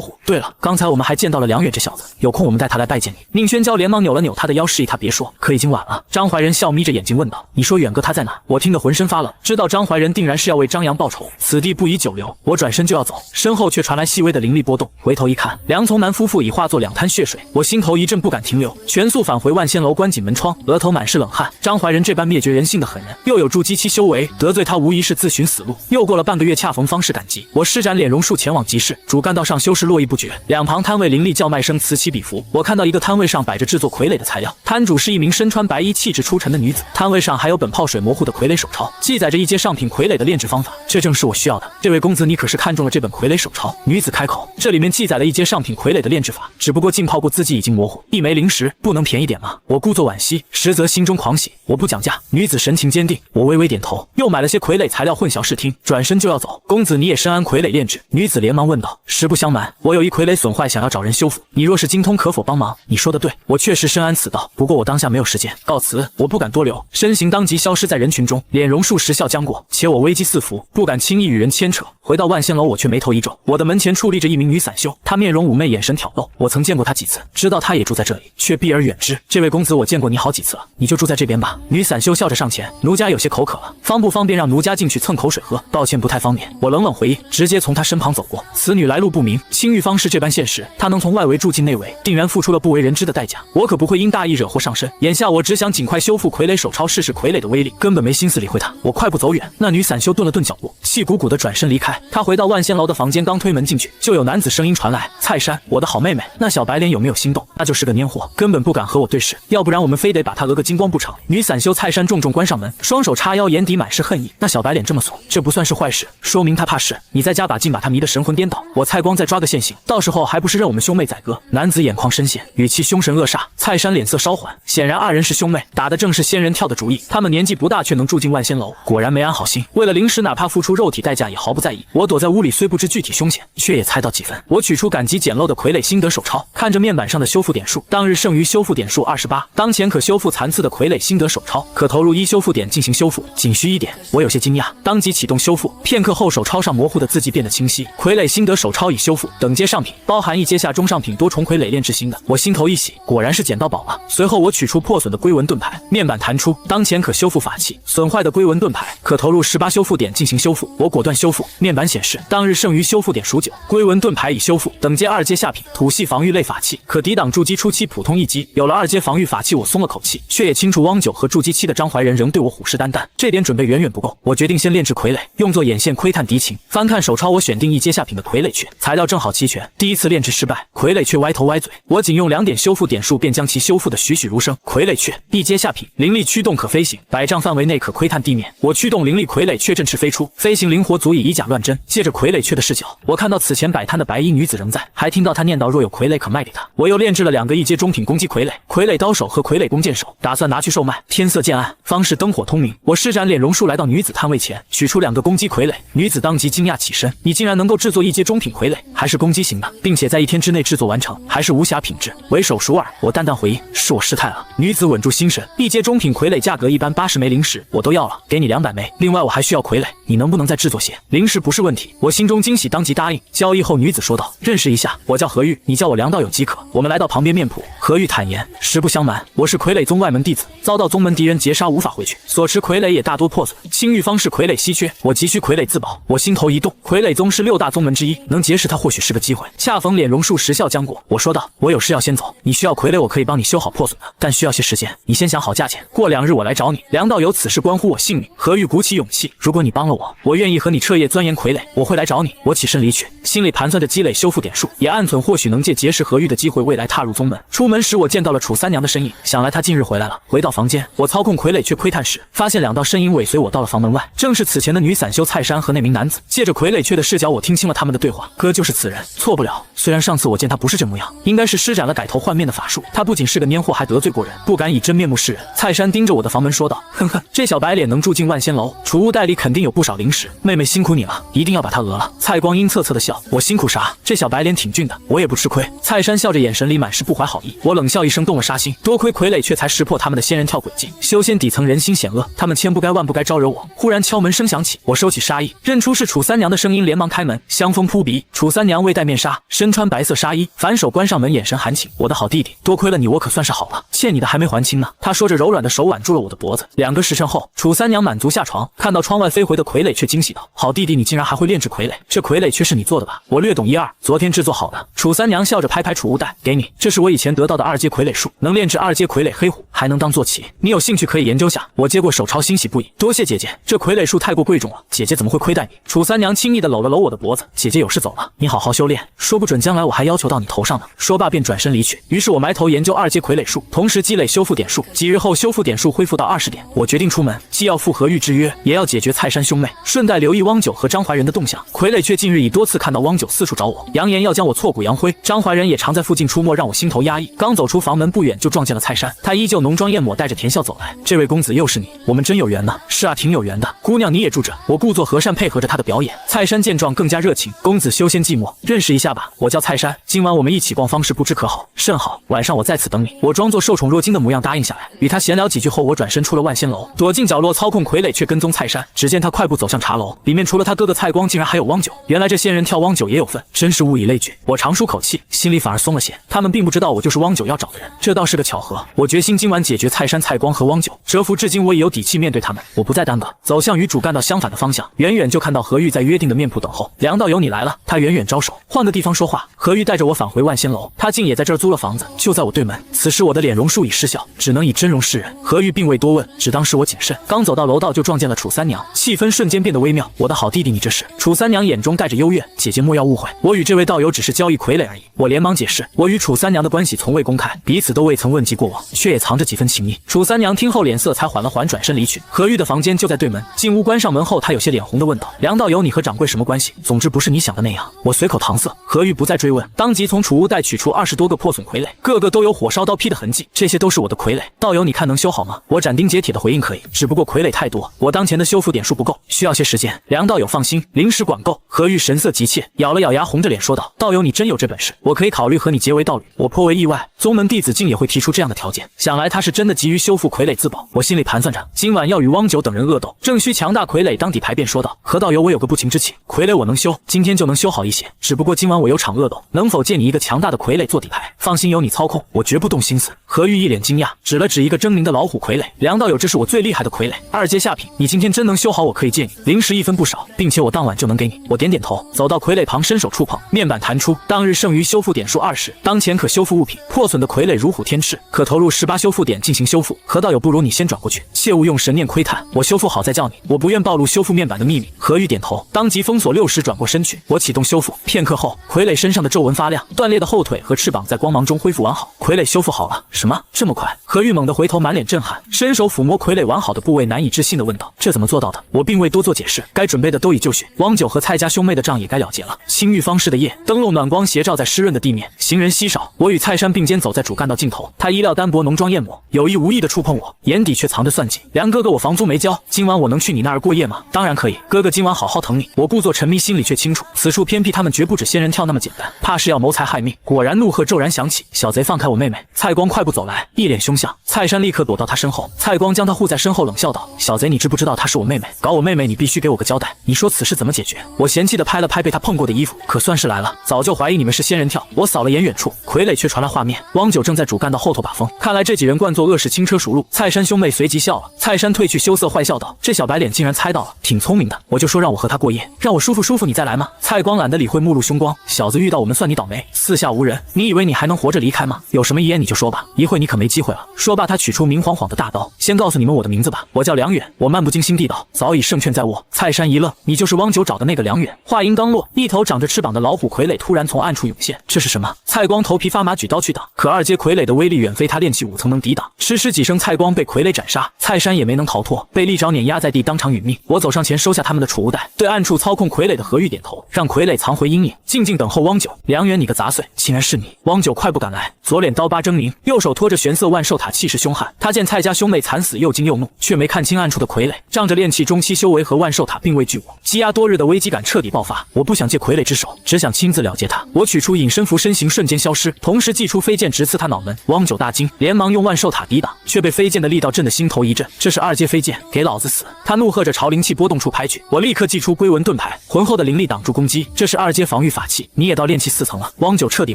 呼。对了，刚才我们还见到了梁远这小子，有空我们带他来拜见你。宁轩娇连忙扭了扭他的腰，示意他别说，可已经晚了。张怀仁笑眯着眼睛问道：你说远哥他在哪？我听得浑身发冷，知道张怀仁定然是要为张扬报仇，此地不宜久留。我转身就要走，身后却传来细微的灵力波动，回头一看，梁从南夫妇已化作两滩血水，我心头一震，不敢停留，全速返回万仙楼，关紧门窗，额头满是冷汗。张怀仁这般灭绝人性的狠人，又有筑基期修为，得罪他无疑是自寻死路。又过了半个月，恰逢方士赶集，我施展脸容术前往集市，主干道上修士络绎不绝，两旁摊位林立叫卖声此起彼伏。我看到一个摊位上摆着制作傀儡的材料，摊主是一名身穿白衣、气质出尘的女子，摊位上还有本泡水模糊的傀儡手抄，记载着一阶上品傀儡的炼制方法，这正是我需要的。这位公子，你可是看中了这本傀儡手抄？女子开口，这里面记载了一阶上品傀儡的炼制法，只不过浸泡过字迹已经模糊，一枚灵石不能便宜点吗？我故作惋惜，实则心中狂喜，我不讲价。女子神情坚定，我微微点头，又买了些傀儡材料混淆视听，转身就要走。公子你也深谙傀儡炼制？女子连忙问道。实不相瞒，我有一傀儡损坏，想要找人修复，你若是精通，可否帮忙？你说的对，我确实深谙此道，不过我当下没有时间，告辞。我不敢多留，身形当即消失在人群中，脸容数时笑将过，且我危机四伏，不敢轻易与人牵扯。回到万仙楼，我却眉头一皱，我的门前矗立着一名女散修，她面容妩媚，眼神挑逗，我曾见过她几次，知道她也住在这里，却避而远之。这位公子，我见过你好几次了，你就住在这边吧。女散修笑着上前，奴家有些口渴了，方不方便让奴家进去蹭口水喝？抱歉，不太方便。我冷冷回应，直接从她身旁走过。此女来路不明，青玉方士这般现实，她能从外围住进内围，定然付出了不为人知的代价。我可不会因大意惹祸上身，眼下我只想尽快修复傀儡手抄，试试傀儡的威力，根本没心思理会她。我快步走远，那女散修顿了顿脚步，气鼓鼓的转身离开。她回到万仙楼的房间，刚推门进去，就有男子声音传来：蔡珊，我的好妹妹，那小白脸有没有心动？那就是个蔫货，根本不敢和我对视，要不然我们非得把她讹个精光不成？女散修蔡珊重重关上门，双手叉腰，眼底满是恨意。那小白脸这么怂，这不算是坏事，说明她怕事。你再加把劲，把她迷得神魂颠倒，我蔡光再抓个现行，到时候还不是认我们兄妹宰割？男子眼眶深陷，语气凶神恶煞。蔡珊脸色稍缓，显然二人是兄妹，打的正是仙人跳的主意。他们年纪不大，却能住进万仙楼，果然没安好心。为了灵石，哪怕付出肉体代价也毫不在意。我躲在屋里，虽不知具体凶险，却也猜到几分。我取出赶集简陋的傀儡心得手抄，看着面板上的修复点数，当日剩余修复点数28，当前可修复残次的傀儡心得手抄，可投入1修复点进行修复，仅需1点。我有些惊讶，当即启动修复，片刻后手抄上模糊的字迹变得清晰。傀儡心得手抄已修复，等阶上品，包含1阶下中上品多重傀儡炼制新的。我心头一喜，果然是捡到宝了。随后我取出破损的龟纹盾牌，面板弹出，当前可修复法器，损坏的龟纹盾牌可投入18修复点进行修复。我果断修复，面板显示当日剩余修复点属9，龟纹盾牌已修复，等阶2阶下品，土系防御类法器，可抵挡筑基初期普通1击。有了2阶防御法器，我松了口气，却也清楚汪九和筑基期的张怀仁仍对我虎视眈眈，这点准备远远不够。我决定先炼制傀儡，用作眼线窥探敌情。翻看手抄，我选定1阶下品的傀儡雀，材料正好齐全。第一次炼制失败，傀儡雀歪头歪嘴，我仅用2点修复点数便将其修复得栩栩如生。傀儡雀1阶下品，灵力驱动可飞行，100丈范围内可窥探地面。我驱动灵力傀儡雀振翅飞出，飞行灵活足以以假乱真。借着傀儡雀的视角，我看到此前摆摊的白衣女子仍在，还听到她念叨若有傀儡可卖给她。我又炼制了2个1阶中品攻击傀儡，傀儡刀手和傀儡弓箭手，打算拿去售卖。天色渐暗，方是灯火通明，我施展脸容术来到女子摊位前，取出2个攻击傀儡。女子当即惊讶起身，你竟然能够制作1阶中品傀儡，还是攻击型的，并且在1天之内制作完成，还是无瑕品质，为首熟耳。我淡淡回应，是我失态了。女子稳住心神，1阶中品傀儡价格一般80枚灵石，我都要了，给你200枚。另外我还需要傀儡，你能不能再制作些？灵石不是问题。我心中惊喜，当即答应。交易后，女子说道：认识一下，我叫何玉，你叫我梁道友即可。我们来到旁边面铺，何玉坦言，实不相瞒，我是傀儡宗外门弟子，遭到宗门敌人劫杀，无法回去，所持傀儡也大多破损。青玉方士傀儡稀缺，我急需傀儡自保。我心头一动，傀儡宗是6大宗门之一，能结识他或许是个机会。恰逢脸容术时笑将过，我说道：我有事要先走，你需要傀儡我可以以帮你修好破损的，但需要些时间，你先想好价钱，过2日我来找你。梁道友此事关乎我性命，何玉鼓起勇气，如果你帮了我，我愿意和你彻夜钻研傀儡，我会来找你。我起身离去，心里盘算着积累修复点数，也暗存或许能借结识何玉的机会，未来踏入宗门。出门时我见到了楚三娘的身影，想来她近日回来了。回到房间，我操控傀儡却窥探时，发现2道身影尾随我到了房门外，正是此前的女散修蔡珊和那名男子。借着傀儡雀的视角，我听清了他们的对话。哥就是此人，错不了。虽然上次我见他不是这模样，应该是施展了改头换面的法术。他不仅是个蔫货，还得罪过人，不敢以真面目示人。蔡珊盯着我的房门说道：“哼哼，这小白脸能住进万仙楼，储物袋里肯定有不少零食。妹妹辛苦你了，一定要把他讹了。”蔡光阴恻恻的笑：“我辛苦啥？这小白脸挺俊的，我也不吃亏。”蔡珊笑着，眼神里满是不怀好意。我冷笑一声，动了杀心。多亏傀儡却才识破他们的仙人跳诡计，修仙底层人心险恶，他们千不该万不该招惹我。忽然敲门声响起，我收起杀意，认出是楚三娘的声音，连忙开门。香风扑鼻，楚三娘未戴面纱，身穿白色纱衣，反手关上门，眼神含情：“我的好弟弟，多亏了你，我可算是好了，欠你的还没还清呢。”她说着，柔软的手挽住了我的脖子。2个时辰后，楚三娘满足下床，看到窗外飞回的傀儡，却惊喜道：“好弟弟，你竟然还会炼制傀儡，这傀儡却是你做的吧？”我略懂一二，昨天制作好的。楚三娘笑着拍拍储物袋：“给你，这是我以前得到的2阶傀儡术，能炼制2阶傀儡黑虎，还能当坐骑，你有兴趣可以研究下。”我接过手抄，欣喜不已：“多谢姐姐，这傀儡术太过贵重了，姐姐怎么会亏待你？”楚三娘轻易地搂了搂我的脖子：“姐姐有事走了，你好好修炼，说不准将来我还要求到你头上呢。”说罢便转身离去。于是我埋头研究2阶傀儡术，同时积累修复点数。几日后，修复点数恢复到20点，我决定出门，既要赴何玉之约，也要解决蔡珊兄妹，顺带留意汪九和张怀仁的动向。傀儡却近日已多次看到汪九四处找我，扬言要将我挫骨扬灰。张怀仁也常在附近出没，让我心头压抑。刚走出房门不远，就撞见了蔡珊，她依旧浓妆艳抹，带着甜笑走来：“这位公子又是你，我们真有缘呢。”“是啊，挺有缘的。姑娘你也住着。”我故作和善，配合着她的表演。蔡珊见状更加热情：“公子修仙寂寞，认识一下吧，我叫蔡珊，今晚我们一起逛方氏，不知可好？”“甚好，晚上我在此等你。”我装作受宠若惊的模样答应下来。与他闲聊几句后，我转身出了万仙楼，躲进角落操控傀儡，却跟踪蔡珊。只见他快步走向茶楼，里面除了他哥哥蔡光，竟然还有汪九。原来这仙人跳汪九也有份，真是物以类聚。我长舒口气，心里反而松了些。他们并不知道我就是汪九要找的人，这倒是个巧合。我决心今晚解决蔡珊、蔡光和汪九。蛰伏至今，我已有底气面对他们。我不再耽搁，走向与主干道相反的方向。远远就看到何玉在约定的面铺等候。梁道友你来了。他远远招手，换个地方说话。何玉带着我返回万仙楼，他竟也在这儿租了房子，就在我对门。此时我的脸容数已失效，只能以真容示人。何玉并未多问，只当是我谨慎。刚走到楼道，就撞见了楚三娘，气氛瞬间变得微妙。“我的好弟弟，你这是？”楚三娘眼中带着幽怨：“姐姐莫要误会，我与这位道友只是交易傀儡而已。”我连忙解释，我与楚三娘的关系从未公开，彼此都未曾问及过往，却也藏着几分情谊。楚三娘听后脸色才缓了缓，转身离去。何玉的房间就在对门，进屋关上门后，她有些脸红地问道：“梁道友，你和掌柜什么关系？总之不是你想的那样。”我随口搪塞。何玉不再追问，当即从储物袋取出20多个破损傀儡，个个都有火烧刀劈的痕迹，这些都是我的傀儡。道友你看能修好吗？我斩钉截铁的回应：“可以，只不过傀儡太多，我当前的修复点数不够，需要些时间。”梁道友放心，零食管够。何玉神色急切，咬了咬牙，红着脸说道：“道友你真有这本事，我可以考虑和你结为道侣。”我颇为意外，宗门弟子竟也会提出这样的条件，想来他是真的急于修复傀儡自保。我心里盘算着，今晚要与汪九等人恶斗，正需强大傀儡当底牌，便说道：“何道友，我有个不情之请，傀儡我能修，今天就能修好一些，只不过今晚我有场恶斗，能否借你一个强大的傀儡做底牌？放心，由你操控，我绝不动心思。”何玉一脸惊讶，指了指一个狰狞的老虎傀儡：“梁道友，这是我最厉害的傀儡，2阶下品，你今天真能修好，我可以借你，零食1分不少，并且我当晚就能给你。”我点点头，走到傀儡旁，伸手触碰，面板弹出，当日剩余修复点数20，当前可修复物品。破损的傀儡如虎添翅，可投入18修复点进行修复。何道友，不如你先转过去，切勿用神念窥探，我修复好再叫你，我不愿暴露修复面板的秘密。何玉点头，当即封锁60，转过身去。我启动修复，片刻后，傀儡身上的皱纹发亮，断裂的后腿和翅膀在光芒中恢复完好，傀儡修复好了。什么？这么快？何玉猛地回头，满脸震撼，伸手抚摸傀儡完好的部位，难以置信地问道：“这怎么做到的？”我并未多做解释，该准备的都已就绪，汪九和蔡家兄妹的账也该了结了。青玉方式的夜，灯笼暖光斜照在湿润的地面，行人稀少。我与蔡珊并肩走在主干道尽头，他衣料单薄，浓妆艳抹，有意无意地触碰我，眼底却藏着算计。梁哥哥，我房租没交，今晚我能去你那儿过夜吗？当然可以，哥哥今晚好好疼你。我故作沉迷，心里却清楚，此处偏僻，他们绝不止仙人跳那么简单，怕是要谋财害命。果然怒喝骤然响起，小贼放开我妹妹！蔡光快步走来，一脸凶相。蔡珊立刻躲到他身后，蔡光将他护在身后，冷笑道：“小贼，你知不知道她是我妹妹？搞我妹妹，你必须给我个交代。你说此事怎么解决？”我嫌弃地拍了拍被他碰过的衣服，可算是来了，早就怀疑你们是仙人跳。我扫了眼远处，傀儡却传来画面，汪九正在主干道后头把风，看来这几人惯做恶事，轻车熟路。蔡珊兄妹随即笑了，蔡珊褪去羞涩，坏笑道：“这小白脸竟然猜到了，挺聪明的。我就说让我和他过夜，让我舒服舒服，你再来吗？”蔡光懒得理会，目露凶光：“小子遇到我们算你倒霉，四下无人，你以为你还能活着离开吗？有什么什么遗言你就说吧，一会你可没机会了。说罢，他取出明晃晃的大刀，先告诉你们我的名字吧，我叫梁远，我漫不经心地道，早已胜券在握。蔡山一愣，你就是汪九找的那个梁远？话音刚落，一头长着翅膀的老虎傀儡突然从暗处涌现，这是什么？蔡光头皮发麻，举刀去挡，可二阶傀儡的威力远非他炼气5层能抵挡，哧哧几声，蔡光被傀儡斩杀，蔡山也没能逃脱，被利爪碾压在地，当场殒命。我走上前收下他们的储物袋，对暗处操控傀儡的何玉点头，让傀儡藏回阴影，静静等候汪九。梁远，你个杂碎，竟然是你！汪九快步赶来，左脸刀疤狰狞，右手托着玄色万寿塔，气势凶悍。他见蔡家兄妹惨死，又惊又怒，却没看清暗处的傀儡，仗着炼气中期修为和万寿塔并未惧我，积压多日的危机感彻底爆发。我不想借傀儡之手，只想亲自了结他。我取出隐身符，身形瞬间消失，同时祭出飞剑直刺他脑门。汪九大惊，连忙用万寿塔抵挡，却被飞剑的力道震得心头一震。这是2阶飞剑，给老子死！他怒喝着朝灵气波动处拍去，我立刻祭出龟纹盾牌，浑厚的灵力挡住攻击。这是2阶防御法器，你也到炼气4层了？汪九彻底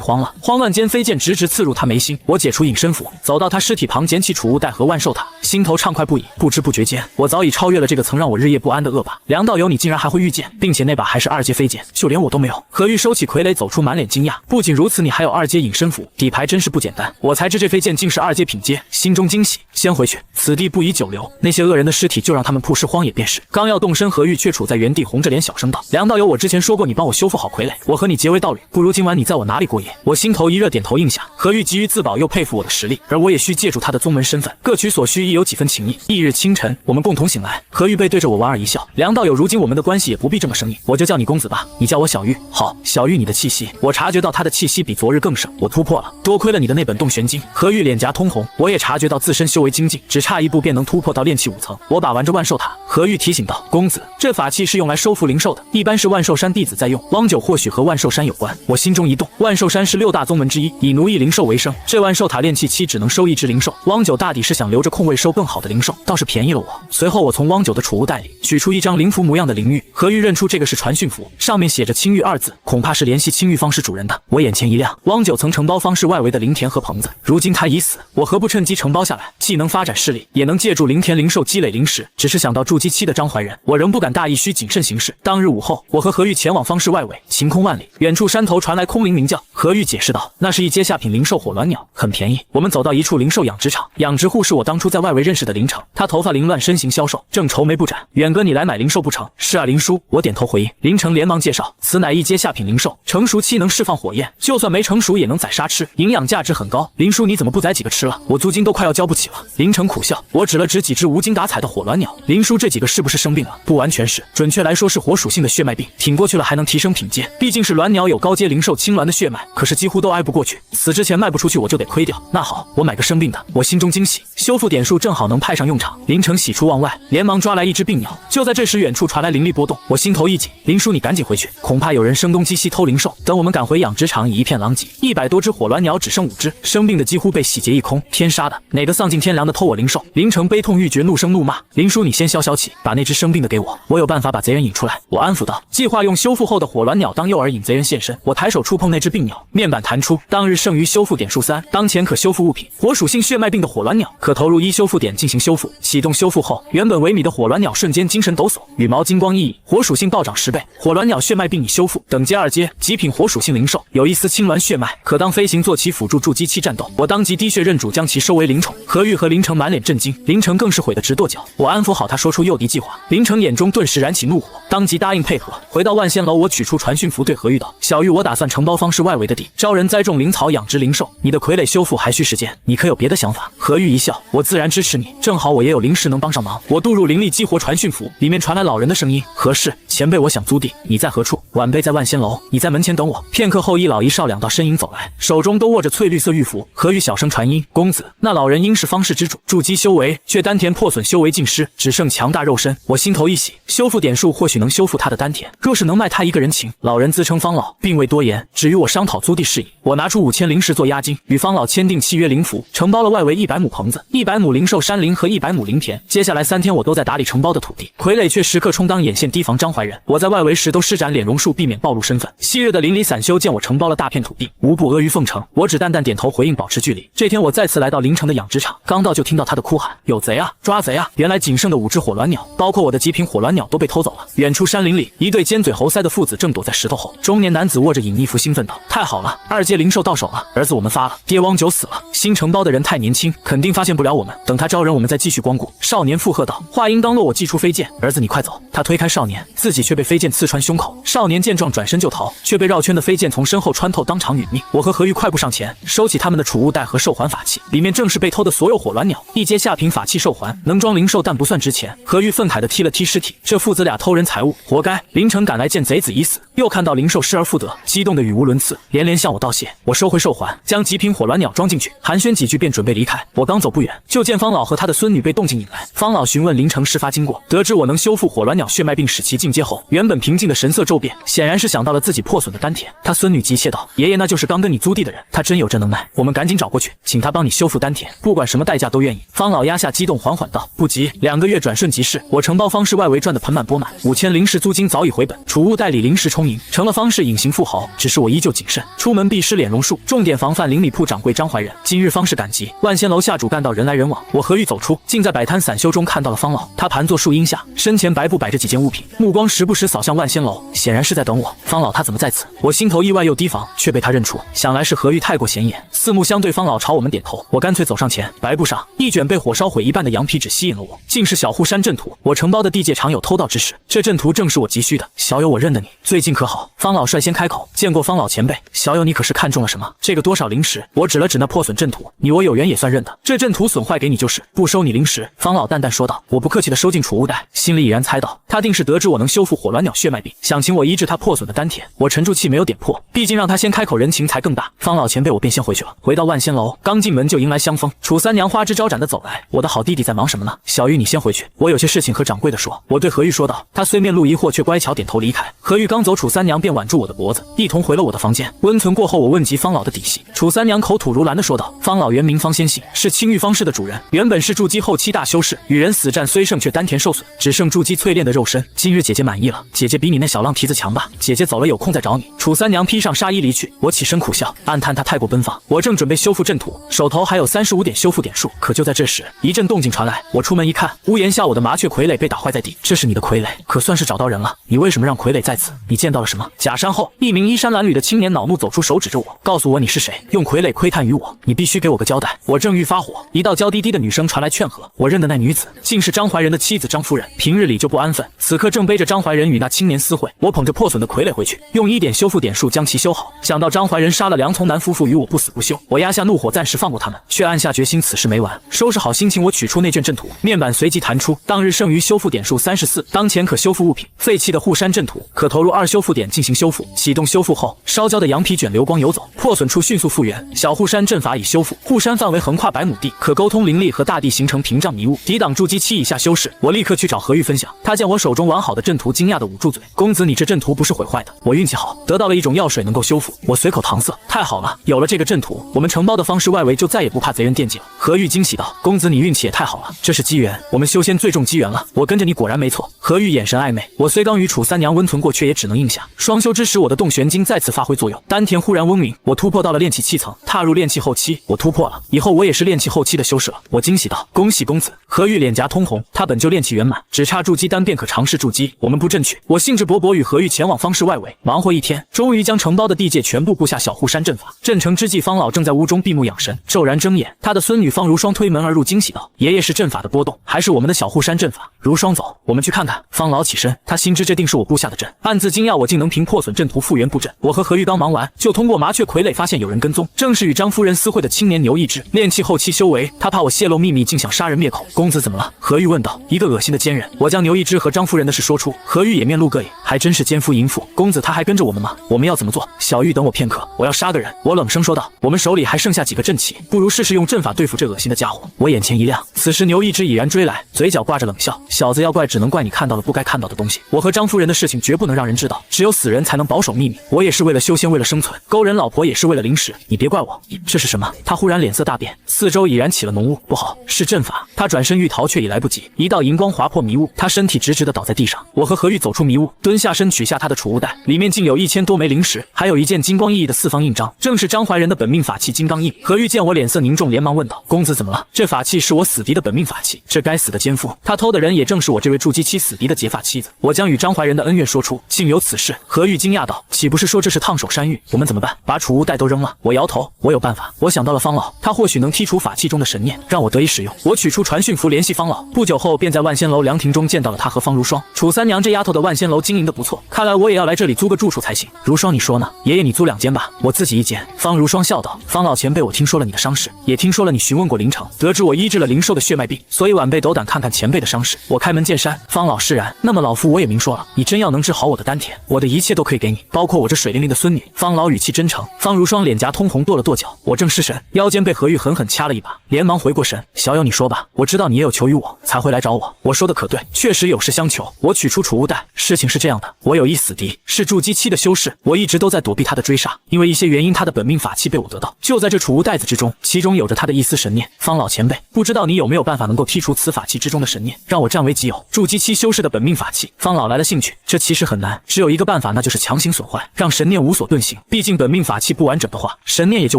慌了，慌乱间飞剑直直刺入他眉心。我解除隐身符，走到他尸体旁，捡起储物袋和万寿塔，心头畅快不已。不知不觉间，我早已超越了这个曾让我日夜不安的恶霸。梁道友，你竟然还会御剑，并且那把还是2阶飞剑，就连我都没有。何玉收起傀儡，走出，满脸惊讶。不仅如此，你还有2阶隐身符，底牌真是不简单。我才知这飞剑竟是2阶品阶，心中惊喜。先回去，此地不宜久留，那些恶人的尸体就让他们曝尸荒野便是。刚要动身，何玉却处在原地，红着脸小声道：梁道友，我之前说过你帮我修复好傀儡，我和你结为道侣，不如今晚你在我哪里过夜？我心头一热，点头应下。何玉急于自保，又佩服我的实力，而我也需借助他的宗门身份，各取所需，亦有几分情谊。翌日清晨，我们共同醒来，何玉背对着我莞尔一笑：梁道友，如今我们的关系也不必这么生硬，我就叫你公子吧，你叫我小玉。好，小玉，你的气息，我察觉到他的气息比昨日更盛，我突破了，多亏了你的那本洞玄经。何玉脸颊通红，我也察觉到自身修为精进，只差一步便能突破到炼气5层。我把玩着万寿塔，何玉提醒道：公子，这法器是用来收服灵兽的，一般是万寿山弟子在用，汪九或许和万寿山有关。我心中一动，万寿山是6大宗门之一，以奴役灵兽为生，这万寿塔炼气期只能收1只灵兽，汪九大抵是想留着空位收更好的灵兽，倒是便宜了我。随后我从汪九的储物袋里取出一张灵符模样的灵玉，何玉认出这个是传讯符，上面写着青玉2字，恐怕是联系青玉方氏主人的。我眼前一亮，汪九曾承包方氏外围的灵田和棚子，如今他已死，我何不趁机承包下来，既能发展势力，也能借助灵田灵兽积累灵石。只是想到筑基期的张怀仁，我仍不敢大意，需谨慎行事。当日午后，我和何玉前往方氏外围，晴空万里，远处山头传来空灵鸣叫。何玉解释道：那是1阶下品灵兽火鸾鸟，很便宜。我们走到一处灵兽养殖场，养殖户是我当初在外围认识的林城，他头发凌乱，身形消瘦，正愁眉不展。远哥，你来买灵兽不成？是啊，林叔。我点头回应。林城连忙介绍，此乃1阶下品灵兽，成熟期能释放火焰，就算没成熟也能宰杀吃，营养价值很高。林叔，你怎么不宰几个吃了？我租金都快要交不起了。林城苦笑，我指了指几只无精打采的火鸾鸟。林叔，这几个是不是生病了？不完全是，准确来说是火属性的血脉病，挺过去了还能提升品阶，毕竟是鸾鸟，有高阶灵兽青鸾的血脉，可是几乎都挨不过去，死之前卖不出去我就得亏掉。那好，我买个生病的。我心中惊喜，修复点数正好能派上用场。林城喜出望外，连忙抓来1只病鸟。就在这时，远处传来灵力波动，我心头一紧，林叔你赶紧回去，恐怕有人声东击西偷灵兽。等我们赶回养殖场，已一片狼藉，100多只火鸾鸟只剩5只，生病的几乎被洗劫一空。天杀的，哪个丧尽天良的偷我灵兽？林城悲痛欲绝，怒声怒骂：林叔你先消消气，把那只生病的给我，我有办法把贼人引出来。我安抚道，计划用修复后的火鸾鸟当诱饵引贼人现身。我抬手触碰那只病鸟，面板弹出，当日剩余修复点数3，当前可修复物品，火属性血脉病的火鸾鸟可投入1修复点进行修复。启动修复后，原本萎靡的火鸾鸟瞬间精神抖擞，羽毛金光熠熠，火属性暴涨10倍。火鸾鸟血脉病已修复，等阶2阶，极品火属性灵兽，有一丝青鸾血脉，可当飞行坐骑辅助筑基期战斗。我当即滴血认主，将其收为灵宠。何玉和林城满脸震惊，林城更是悔得直跺脚。我安抚好他，说出诱敌计划，林城眼中顿时燃起怒火，当即答应配合。回到万仙楼，我取出传讯符，对何玉道：小玉，我打算承包方氏外围的地，招人栽种灵草，养殖灵兽，你的傀儡修复还需时间，你可有别的想法？何玉一笑，我自然支持你，正好我也有灵石能帮上忙。我渡入灵力激活传讯符，里面传来老人的声音：何事？前辈，我想租地，你在何处？晚辈在万仙楼，你在门前等我。片刻后，一老一少2道身影走来，手中都握着翠绿色玉符。何玉小声传音：公子，那老人应是方氏之主，筑基修为，却丹田破损，修为尽失，只剩强大肉身。我心头一喜，修复点数或许能修复他的丹田，若是能卖他一个人情。老人自称方老，并未多言，只与我商讨租地事宜。我拿出5000灵石做押金，与方老签订契约灵符，承包了外围100亩棚子、100亩灵兽山林和100亩灵田。接下来3天，我都在打理承包的土地，傀儡却时刻充当眼线，提防张怀仁。我在外围时都施展脸容术，避免暴露身份。昔日的邻里散修见我承包了大片土地，无不阿谀奉承，我只淡淡点头回应，保持距离。这天我再次来到临城的养殖场，刚到就听到他的哭喊：有贼啊，抓贼啊！原来仅剩的5只火鸾鸟，包括我的极品火鸾鸟都被偷走了。远处山林里，一对尖嘴猴腮的父子正躲在石头后，中年男子握着隐匿符，兴奋道：太好了，2阶灵兽到手了，儿子我们发发了，爹汪九死了，新承包的人太年轻，肯定发现不了我们，等他招人，我们再继续光顾。少年附和道。话音刚落，我祭出飞剑，儿子你快走。他推开少年，自己却被飞剑刺穿胸口。少年见状转身就逃，却被绕圈的飞剑从身后穿透，当场殒命。我和何玉快步上前，收起他们的储物袋和兽环法器，里面正是被偷的所有火鸾鸟。一阶下品法器兽环，能装灵兽，但不算值钱。何玉愤慨地踢了踢尸体，这父子俩偷人财物，活该！凌晨赶来见贼子已死，又看到灵兽失而复得，激动得语无伦次，连连向我道谢。我收回兽环，将极品火鸾鸟装进去，寒暄几句便准备离开。我刚走不远，就见方老和他的孙女被动静引来。方老询问凌晨事发经过，得知我能修复火鸾鸟血脉并使其进阶后，原本平静的神色骤变，显然是想到了自己破损的丹田。他孙女急切道：“爷爷，那就是刚跟你租地的人，他真有这能耐，我们赶紧找过去，请他帮你修复丹田，不管什么代价都愿意。”方老压下激动，缓缓道：“不急，2个月转瞬即逝，我承包方氏外围赚得盆满钵满，5000灵石租金早已回本，储物袋里灵石充盈，成了方氏隐形富豪。只是我依旧谨慎，出门必施脸榕树，重点防范邻里铺掌柜张怀仁。今日方氏赶集，万仙楼下主干道人来人往，我何欲走出，竟在摆摊散修中看到了方老。他盘坐树荫下，身前白布摆着几件物品，目光时不时扫向万仙楼，显然是在等我。方老他怎么在此？我心头意外又提防，却被他认出，想来是何玉太过显眼。四目相对，方老朝我们点头，我干脆走上前。白布上一卷被火烧毁一半的羊皮纸吸引了我，竟是小护山阵图。我承包的地界常有偷盗之事，这阵图正是我急需的。小友，我认得你，最近可好？方老率先开口，见过方老前辈，小友你可是看中了什么？这个多少灵石？我指了指那破损阵图，你我有缘也算认得。这阵图损坏给你就是，不收你灵石。方老淡淡说道。我不客气地收进储物袋，心里已然猜到他定是得知我能修复火鸾鸟血脉病，想请我医治他破损的丹田。我沉住气没有点破，毕竟让他先开口，人情才更大。方老前辈，我便先回去了。回到万仙楼，刚进门就迎来香风，楚三娘花枝招展地走来。我的好弟弟在忙什么呢？小玉你先回去，我有些事情和掌柜的说。我对何玉说道。他虽面露疑惑，却乖巧点头离开。何玉刚走，楚三娘便挽住我的脖子，一同回了我的房间。温存过后，我问及方老的底细。楚三娘口吐如兰地说道：方老原名方仙信，是青玉方氏的主人，原本是筑基后期大修士，与人死战虽胜，却丹田受损，只剩筑基淬炼的肉身。今日姐姐满意了，姐姐比你那小浪蹄子强吧？姐姐走了，有空再找你。楚三娘披上纱衣离去，我起身苦笑，暗叹她太过奔放。我正准备修复阵图，手头还有35点修复点数，可就在这时，一阵动静传来。我出门一看，屋檐下我的麻雀傀儡被打坏在地。这是你的傀儡，可算是找到人了。你为什么让傀儡在此？你见到了什么？假山后，一名衣衫褴褛的青年恼怒走出，手指着我，告诉我你是谁，用傀儡窥探于我，你必须给我个交代。我正欲发火，一道娇滴滴的女声传来劝和。我认得那女子，竟是张怀仁的妻子张夫人，平日里就不安分，此刻正背着张怀仁与那青年私会。我捧着破损的傀儡回去，用1点修复点数将其修好。想到张怀仁杀了梁从南夫妇与我不死不休，我压下怒火，暂时放过他们，却暗下决心此事没完。收拾好心情，我取出那卷阵图，面板随即弹出，当日剩余修复点数34，当前可修复物品，废弃的护山阵图可投入2修复点进行修复。启动修复后，烧焦的羊皮卷流光游走，破损处迅速复原。小护山阵法已修复，护山范围横跨100亩地，可沟通灵力和大地，形成屏障迷雾，抵挡筑基期以下修士。我立刻去找何玉分享，他见我手中完好的阵图，惊讶地捂住嘴：公子，你这阵图不是毁坏的？我运气好，得到了一种药水能够修复。我随口搪塞：太好了，有了这个阵图，我们承包的方氏外围就再也不怕贼人惦记了。何玉惊喜道：公子你运气也太好了，这是机缘，我们修仙最重机缘了。我跟着你果然没错。何玉眼神暧昧，我虽刚与楚三娘温存过，却也只能应下。双修之时，我的洞玄经再次发挥作用，丹田忽然嗡鸣，我突破到了炼气7层，踏入炼气后期。我突破了，以后我也是炼气后期的修士了。我惊喜道：恭喜公子。何玉脸颊通红，他本就炼气圆满，只差筑基丹便可尝试筑基。我们不阵去。我兴致勃勃与何玉前往方氏外围，忙活一天，终于将承包的地界全部布下小护山阵法。阵成之际，方老正在屋中闭目养神，骤然睁眼，他的孙女方如霜推门而入，惊喜道：爷爷是阵法的波动，还是我们的小护山阵法？如霜走，我们去看看。方老起身，他心知这定是我布下的阵，暗自惊讶我竟能凭破损阵图复原布阵。我和何玉刚忙完，就通过麻雀傀儡发现有人跟踪，正是与张夫人私会的青年牛义志，炼气后期修为，他怕我泄露秘密，竟想杀人灭口。公子怎么了？何玉问道。一个恶心的奸人。我将牛义志和张夫人的事说出，何玉也面露膈应，还真是奸夫淫妇。公子他还跟着我们吗？我们要怎么做？小玉等我片刻，我要杀个人。我冷声说道。我们手里还剩下几个阵旗，不如试试用阵法对付这恶心的家伙。我眼前一亮，此时牛义志已然追来，嘴角挂着冷笑。小子要怪只能怪你看到了不该看到的东西。我和张夫人的事情绝不能让人知道，只有死人才能保守秘密。我也是为了修仙，为了生存，勾人老婆也是为了灵石。你别怪我。这是什么？他忽然脸色大变，四周已然起了浓雾。不好，是阵法。他转身欲逃，却已来不及，一道银光划破迷雾，他身体直直地倒在地上。我和何玉走出迷雾，蹲下身取下他的储物袋，里面竟有1000多枚灵石，还有一件金光熠熠的四方印章，正是张怀仁的本命法器金刚印。何玉见我脸色凝重，连忙问道：公子怎么了？这法器是我死敌的本命法器，这该死的奸夫，他偷的人也正是我这位筑基期死敌的结发妻子。我将与张怀仁的恩怨说出，竟有此事。何玉惊讶道：岂不是说这是烫手山芋？我们怎么办？把储物袋都扔了？我摇头。头，我有办法，我想到了方老，他或许能剔除法器中的神念，让我得以使用。我取出传讯符联系方老，不久后便在万仙楼凉亭中见到了他和方如霜。楚三娘这丫头的万仙楼经营的不错，看来我也要来这里租个住处才行。如霜你说呢？爷爷你租2间吧，我自己1间。方如霜笑道：方老前辈，我听说了你的伤势，也听说了你询问过林城，得知我医治了灵兽的血脉病，所以晚辈斗胆看看前辈的伤势，我开门见山。方老释然，那么老夫我也明说了，你真要能治好我的丹田，我的一切都可以给你，包括我这水灵灵的孙女。方老语气真诚。方如霜脸颊通红，跺了跺脚，我正失神，腰间被何玉狠狠掐了一把，连忙回过神。小友你说吧，我知道你也有求于我，才会来找我。我说的可对，确实有事相求。我取出储物袋，事情是这样的，我有一死敌，是筑基期的修士，我一直都在躲避他的追杀，因为一些原因，他的本命法器被我得到，就在这储物袋子之中，其中有着他的一丝神念。方老前辈，不知道你有没有办法能够剔除此法器之中的神念，让我占为己有。筑基期修士的本命法器，方老来了兴趣。这其实很难，只有一个办法，那就是强行损坏，让神念无所遁形。毕竟本命法器不完整的话，神念也就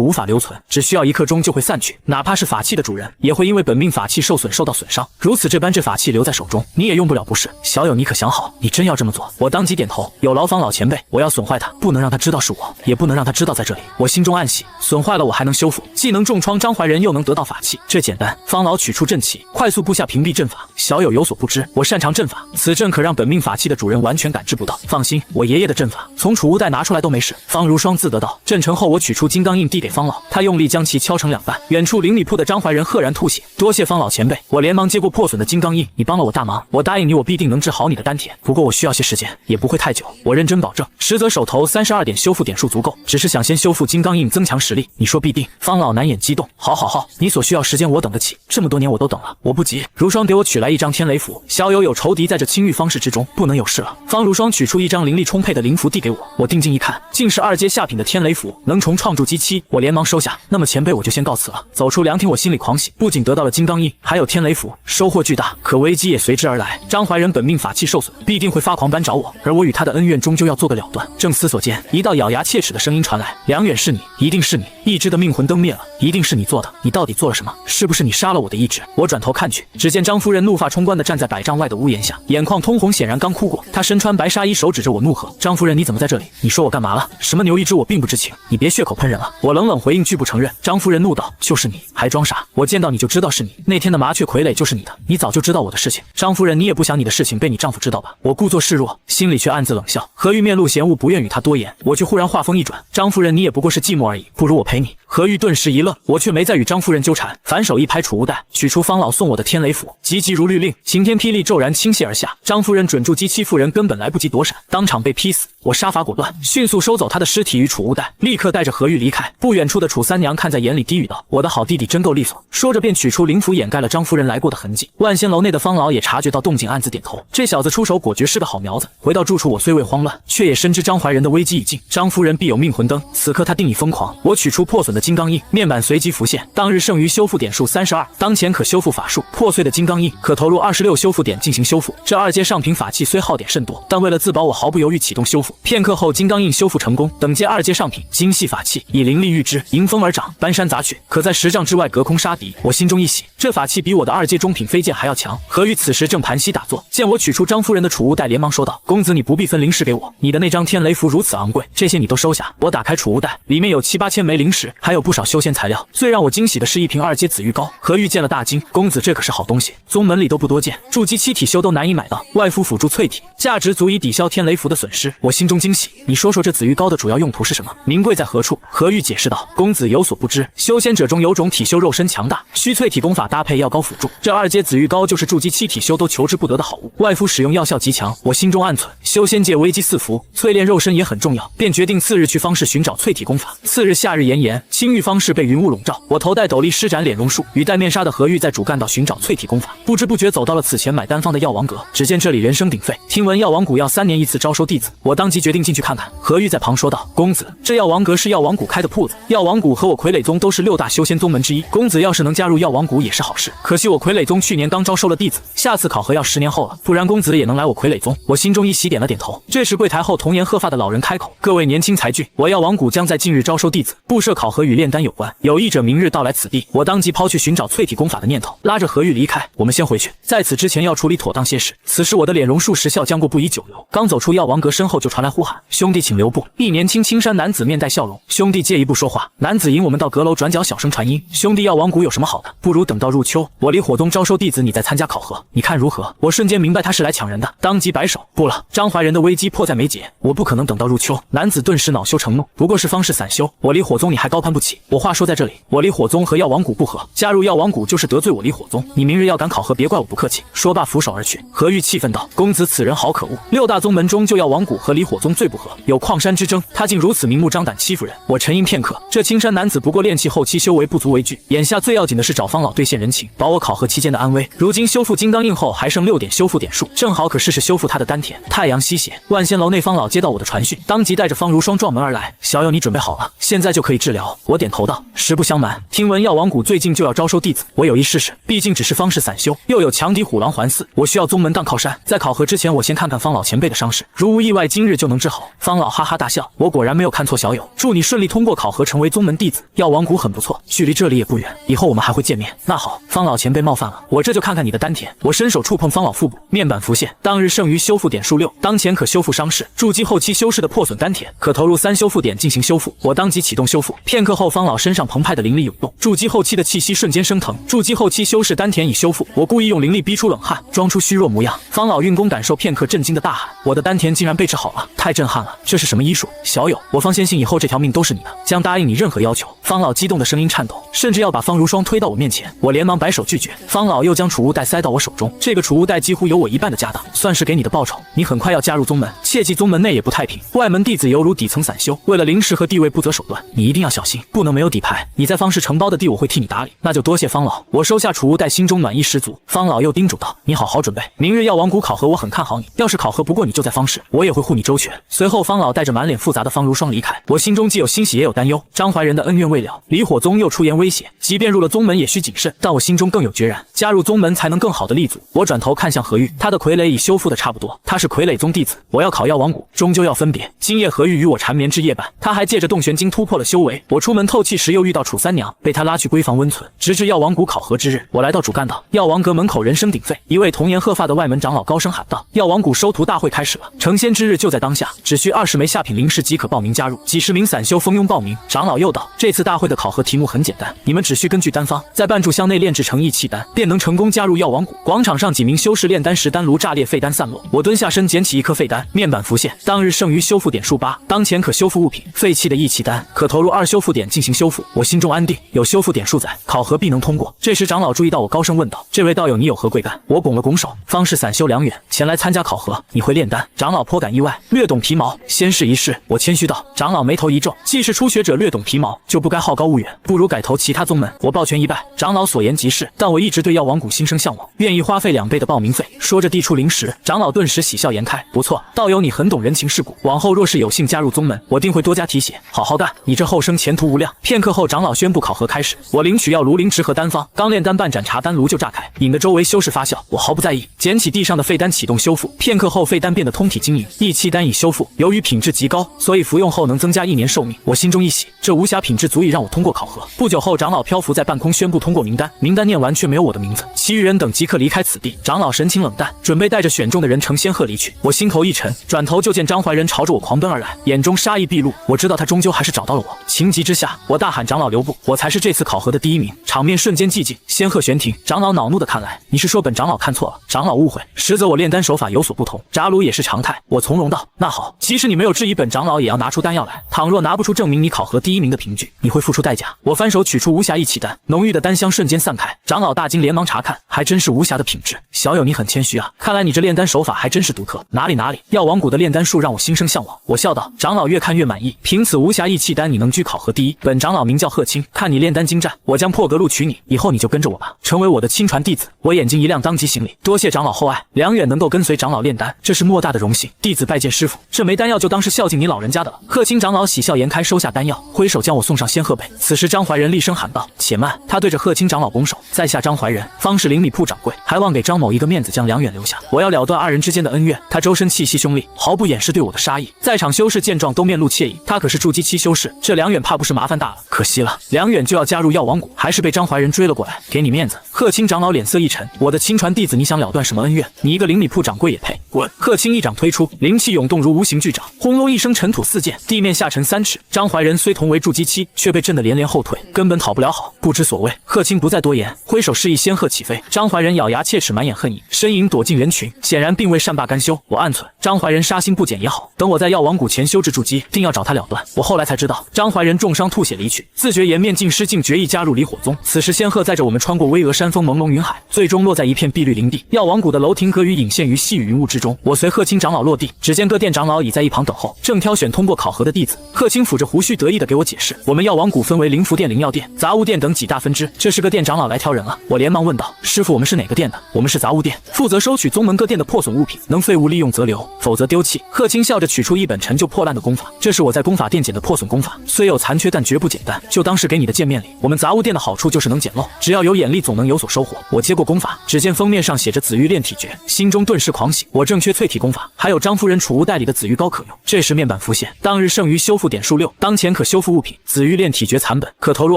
无法留存，只需要1刻钟就会散去，哪怕是法器的主人，也会因为本命法器受损受到损伤。如此这般，这法器留在手中，你也用不了不是？小友你可想好，你真要这么做？我当即点头，有劳方老前辈，我要损坏它，不能让他知道是我，也不能让他知道在这里。我心中暗喜，损坏了我还能修复，既能重创张怀仁，又能得到法器，这简单。方老取出阵旗，快速布下屏蔽阵法。小友有所不知，我擅长阵法，此阵可让本命法器的主人完全感知不到。放心，我爷爷的阵法从储物袋拿出来都没事。方如霜自得道。阵成后，我取出金刚印递给方老，他用力将其敲成2半。远处灵里铺的张怀仁赫然吐血，多谢方老前辈。我连忙接过破损的金刚印，你帮了我大忙，我答应你，我必定能治好你的丹田，不过我需要些时间，也不会太久，我认真保证。实则手头32点修复点数足够，只是想先修复金刚印，增强实力。你说必定？方老难掩激动，好，你所需要时间我等得起，这么多年我都等了，我不急。如霜给我取来1张天雷符，小友有仇敌在这青玉方室之中，不能有事了。方如霜取出1张灵力充沛的灵符递给我，我定睛一看，竟是2阶下品的天雷符，能重创筑基期，我连忙收下。那么前辈我就先告辞了。走出凉亭，我心里狂喜，不仅得到了金刚印，还有天雷符，收获巨大，可危机也随之而来。张怀仁本命法器受损，必定会发狂般找我，而我与他的恩怨终究要做个了断。正思索间，一道咬牙切齿的声音传来：梁远是你，一定是你，一只的命魂灯灭了，一定是你做的，你到底做了什么？是不是你杀了我的意志？我转头看去，只见张夫人怒发冲冠地站在100丈外的屋檐下，眼眶通红，显然刚哭过。她身穿白纱衣，手指着我怒喝：张夫人，你怎么在这里？你说我干嘛了？什么牛一只，我并不知情，你别血口喷人了。我冷冷回应，拒不承认。张夫人怒道：就是你，还装傻？我见到你就知道是你，那天的麻雀傀儡就是你的，你早就知道我的事情。张夫人，你也不想你的事情被你丈夫知道吧？我故作示弱，心里却暗自冷笑。何玉面露嫌恶，不愿与他多言，我却忽然话锋一转：张夫人，你也不过是寂寞而已，不如我陪你。何玉顿时一愣，我却没再与张夫人纠缠，反手一拍储物袋，取出方老送我的天雷符，急急如律令，晴天霹雳骤然倾泻而下。张夫人准筑基期妇人根本来不及躲闪，当场被劈死。我杀伐果断，迅速收走她的尸体与储物袋，立刻带着何玉离开。不远处的楚三娘看在眼里，低语道：我的好弟弟真够利索。说着便取出灵符掩盖了张夫人来过的痕迹。万仙楼内的方老也察觉到动静，暗自点头，这小子出手果决是个好苗子。回到住处，我虽未慌乱，却也深知张怀仁的危机已尽，张夫人必有命魂灯，此刻他定已疯狂。我取出破损的金刚印，面板随即浮现，当日剩余修复点数32，当前可修复法术。破碎的金刚印可投入26修复点进行修复。这2阶上品法器虽耗点甚多，但为了自保，我毫不犹豫启动修复。片刻后，金刚印修复成功。等阶2阶上品精细法器，以灵力御之，迎风而长，搬山杂去，可在10丈之外隔空杀敌。我心中一喜，这法器比我的2阶中品飞剑还要强。何玉此时正盘膝打坐，见我取出张夫人的储物袋，连忙说道：公子，你不必分灵石给我，你的那张天雷符如此昂贵，这些你都收下。我打开储物袋，里面有7、8千枚灵石，还有不少修仙材料。最让我惊喜的是一瓶2阶紫玉膏。何玉见了大惊：公子，这可是好东西，宗门里都不多见，筑基期体修都难以买到，外敷辅助淬体，价值足以抵消天雷符的损失。我心中惊喜，你说说这紫玉膏的主要用途是什么？名贵在何处？何玉解释道：公子有所不知，修仙者中有种体修肉身强大，需淬体功法搭配药膏辅助，这2阶紫玉膏就是筑基期体修都求之不得的好物，外敷使用药效极强。我心中暗忖，修仙界危机四伏，淬炼肉身也很重要，便决定次日去方室寻找淬体功法。次日夏日炎炎，青玉方室被云雾笼罩，我头戴斗笠，施展脸容术，与戴面纱的何玉在主干道寻找淬体功法。不知不觉走到了此前买单方的药王阁，只见这里人声鼎沸，听闻药王谷要3年1次招收弟子，我当即决定进去看看。何玉在旁说道：公子，这药王阁是药王谷开的铺子，药王谷和我傀儡宗都是6大修仙宗门之一，公子要是能加入药王谷也是是好事。可惜我傀儡宗去年刚招收了弟子，下次考核要10年后了，不然公子也能来我傀儡宗。我心中一喜，点了点头。这时柜台后童颜鹤发的老人开口：各位年轻才俊，我药王谷将在近日招收弟子，布设考核与炼丹有关，有意者明日到来此地。我当即抛去寻找淬体功法的念头，拉着何玉离开。我们先回去，在此之前要处理妥当些事。此时我的脸容数10笑将过，不宜久留。刚走出药王阁，身后就传来呼喊：兄弟请留步！一年轻青衫男子面带笑容：兄弟借一步说话。男子引我们到阁楼转角，小声传音：兄弟，药王谷有什么好的？不如等到入秋，我离火宗招收弟子，你再参加考核，你看如何？我瞬间明白他是来抢人的，当即摆手：不了，张怀仁的危机迫在眉睫，我不可能等到入秋。男子顿时恼羞成怒：不过是方士散修，我离火宗你还高攀不起。我话说在这里，我离火宗和药王谷不合，加入药王谷就是得罪我离火宗，你明日要敢考核，别怪我不客气。说罢俯首而去。何玉气愤道：公子此人好可恶，6大宗门中就药王谷和离火宗最不合，有矿山之争，他竟如此明目张胆欺负人。我沉吟片刻，这青衫男子不过炼气后期修为不足为惧，眼下最要紧的是找方老兑现人情，保我考核期间的安危。如今修复金刚印后还剩6点修复点数，正好可试试修复他的丹田。太阳西斜，万仙楼内方老接到我的传讯，当即带着方如霜撞门而来。小友，你准备好了，现在就可以治疗。我点头道：实不相瞒，听闻药王谷最近就要招收弟子，我有意试试，毕竟只是方士散修，又有强敌虎狼环伺，我需要宗门当靠山。在考核之前，我先看看方老前辈的伤势，如无意外，今日就能治好。方老哈哈大笑：我果然没有看错小友，祝你顺利通过考核，成为宗门弟子。药王谷很不错，距离这里也不远，以后我们还会见面。那好，方老前辈冒犯了，我这就看看你的丹田。我伸手触碰方老腹部，面板浮现，当日剩余修复点数6，当前可修复伤势，筑基后期修饰的破损丹田，可投入3修复点进行修复。我当即启动修复，片刻后，方老身上澎湃的灵力涌动，筑基后期的气息瞬间升腾。筑基后期修饰丹田已修复，我故意用灵力逼出冷汗，装出虚弱模样。方老运功感受片刻，震惊的大喊：我的丹田竟然被治好了，太震撼了！这是什么医术？小友，我方坚信以后这条命都是你的，将答应你任何要求。方老激动的声音颤抖，甚至要把方如霜推到我面前。我连忙摆手拒绝。方老又将储物袋塞到我手中，这个储物袋几乎有我一半的家当，算是给你的报酬。你很快要加入宗门，切记宗门内也不太平，外门弟子犹如底层散修，为了灵石和地位不择手段，你一定要小心，不能没有底牌。你在方氏承包的地，我会替你打理。那就多谢方老。我收下储物袋，心中暖意十足。方老又叮嘱道：你好好准备，明日药王谷考核，我很看好你，要是考核不过你就在方氏，我也会护你周全。随后方老带着满脸复杂的方如霜离开，我心中既有欣喜也有担忧。张怀仁的恩怨未了，离火宗又出言威胁，即便入了宗门也需谨慎，但我心中更有决然，加入宗门才能更好的立足。我转头看向何玉，他的傀儡已修复的差不多，他是傀儡宗弟子，我要考药王谷，终究要分别。今夜何玉与我缠绵至夜半，他还借着洞玄经突破了修为。我出门透气时又遇到楚三娘，被他拉去闺房温存，直至药王谷考核之日，我来到主干道，药王阁门口人声鼎沸，一位童颜鹤发的外门长老高声喊道：药王谷收徒大会开始了，成仙之日就在当下，只需20枚下品灵石即可报名加入。几十名散修蜂拥报名。长老又道：这次大会的考核题目很简单，你们只需根据丹方在半炷香内炼制成义气丹，便能成功加入药王谷。广场上几名修士炼丹时，丹炉炸裂，废丹散落。我蹲下身捡起一颗废丹，面板浮现，当日剩余修复点数8，当前可修复物品，废弃的义气丹可投入2修复点进行修复。我心中安定，有修复点数在，考核必能通过。这时长老注意到我，高声问道：这位道友你有何贵干？我拱了拱手，方士散修梁远，前来参加考核。你会炼丹？长老颇感意外，略懂皮毛，先试一试。我谦虚道。长老眉头一皱，既是初学者略懂皮毛，就不该好高骛远，不如改投其他宗门。我抱拳一拜，长老所言极是，但我一直对药王谷心生向往，愿意花费2倍的报名费。说着递出灵石，长老顿时喜笑颜开，不错，道友你很懂人情世故，往后若是有幸加入宗门，我定会多加提携，好好干，你这后生前途无量。片刻后，长老宣布考核开始，我领取药炉、灵池和丹方，刚炼丹半盏茶，丹炉就炸开，引得周围修士发笑，我毫不在意，捡起地上的废丹启动修复。片刻后，废丹变得通体晶莹，义气丹已修复，由于品质极高，所以服用后能增加1年寿命。我心中一喜，这无瑕品质足以让我通过考核。不久后，长老漂浮在半空宣布通过名单，名单念完却没有我的名字，其余人等即刻离开此地。长老神情冷淡，准备带着选中的人乘仙鹤离去。我心头一沉，转头就见张怀仁朝着我狂奔而来，眼中杀意毕露。我知道他终究还是找到了我，情急之下，我大喊：长老留步，我才是这次考核的第1名。场面瞬间寂静，仙鹤悬停。长老恼怒的看来，你是说本长老看错了？长老误会，实则我炼丹手法有所不同，炸炉也是常态。我从容道：那好，即使你没有质疑，本长老也要拿出丹药来。倘若拿不出证明你考核第1名的凭据，你会付出代价。我翻手取出无瑕义气丹，浓郁的丹香瞬间散开。长老大惊，连忙查看，还真是无瑕的品质。小友你很谦虚啊，看来你这炼丹手法还真是独特。哪里，药王谷的炼丹术让我心生向往。我笑道。长老越看越满意，凭此无瑕义气丹，你能居考核第1。本长老名叫贺清，看你炼丹精湛，我将破格录取你，以后你就跟着我吧，成为我的亲传弟子。我眼睛一亮，当即行礼，多谢长老厚爱。梁远能够跟随长老炼丹，这是莫大的荣幸，弟子拜见师傅。这枚丹药就当是孝敬你老人家的了。贺清长老喜笑颜开，收下丹药，挥手将我送上仙仙鹤背。此时张怀仁厉声喊道：“且慢！”他对着贺青长老拱手：“在下张怀仁，方是灵米铺掌柜，还望给张某一个面子，将梁远留下。我要了断二人之间的恩怨。”他周身气息凶厉，毫不掩饰对我的杀意。在场修士见状都面露惬意，他可是筑基期修士，这梁远怕不是麻烦大了。可惜了，梁远就要加入药王谷，还是被张怀仁追了过来。给你面子。贺青长老脸色一沉：“我的亲传弟子，你想了断什么恩怨？你一个灵米铺掌柜也配？滚！”贺青一掌推出，灵气涌动如无形巨掌，轰隆一声，尘土四溅，地面下沉3尺。张怀仁虽同为筑基期，却被震得连连后退，根本讨不了好，不知所谓。贺青不再多言，挥手示意仙鹤起飞。张怀仁咬牙切齿，满眼恨意，身影躲进人群，显然并未善罢甘休。我暗忖，张怀仁杀心不减也好，等我在药王谷前修治筑基，定要找他了断。我后来才知道，张怀仁重伤吐血离去，自觉颜面尽失，竟决意加入离火宗。此时仙鹤载着我们穿过巍峨山峰、朦胧云海，最终落在一片碧绿林地。药王谷的楼亭阁宇隐现于细雨云雾之中。我随贺青长老落地，只见各店长老已在一旁等候，正挑选通过考核的弟子。贺青抚着胡须得意地给我解释，我们药王谷分为灵符店、灵药店、杂物店等几大分支，这是个店长老来挑人了。我连忙问道：“师傅，我们是哪个店的？”“我们是杂物店，负责收取宗门各店的破损物品，能废物利用则留，否则丢弃。”贺青笑着取出一本陈旧破烂的功法，这是我在功法店捡的破损功法，虽有残缺，但绝不简单，就当是给你的见面礼。我们杂物店的好处就是能捡漏，只要有眼力，总能有所收获。我接过功法，只见封面上写着紫玉炼体诀，心中顿时狂喜。我正缺淬体功法，还有张夫人储物袋里的紫玉膏可用。这时面板浮现，当日剩余修复点数6，当前可修复物品：紫玉炼体诀残本，可投入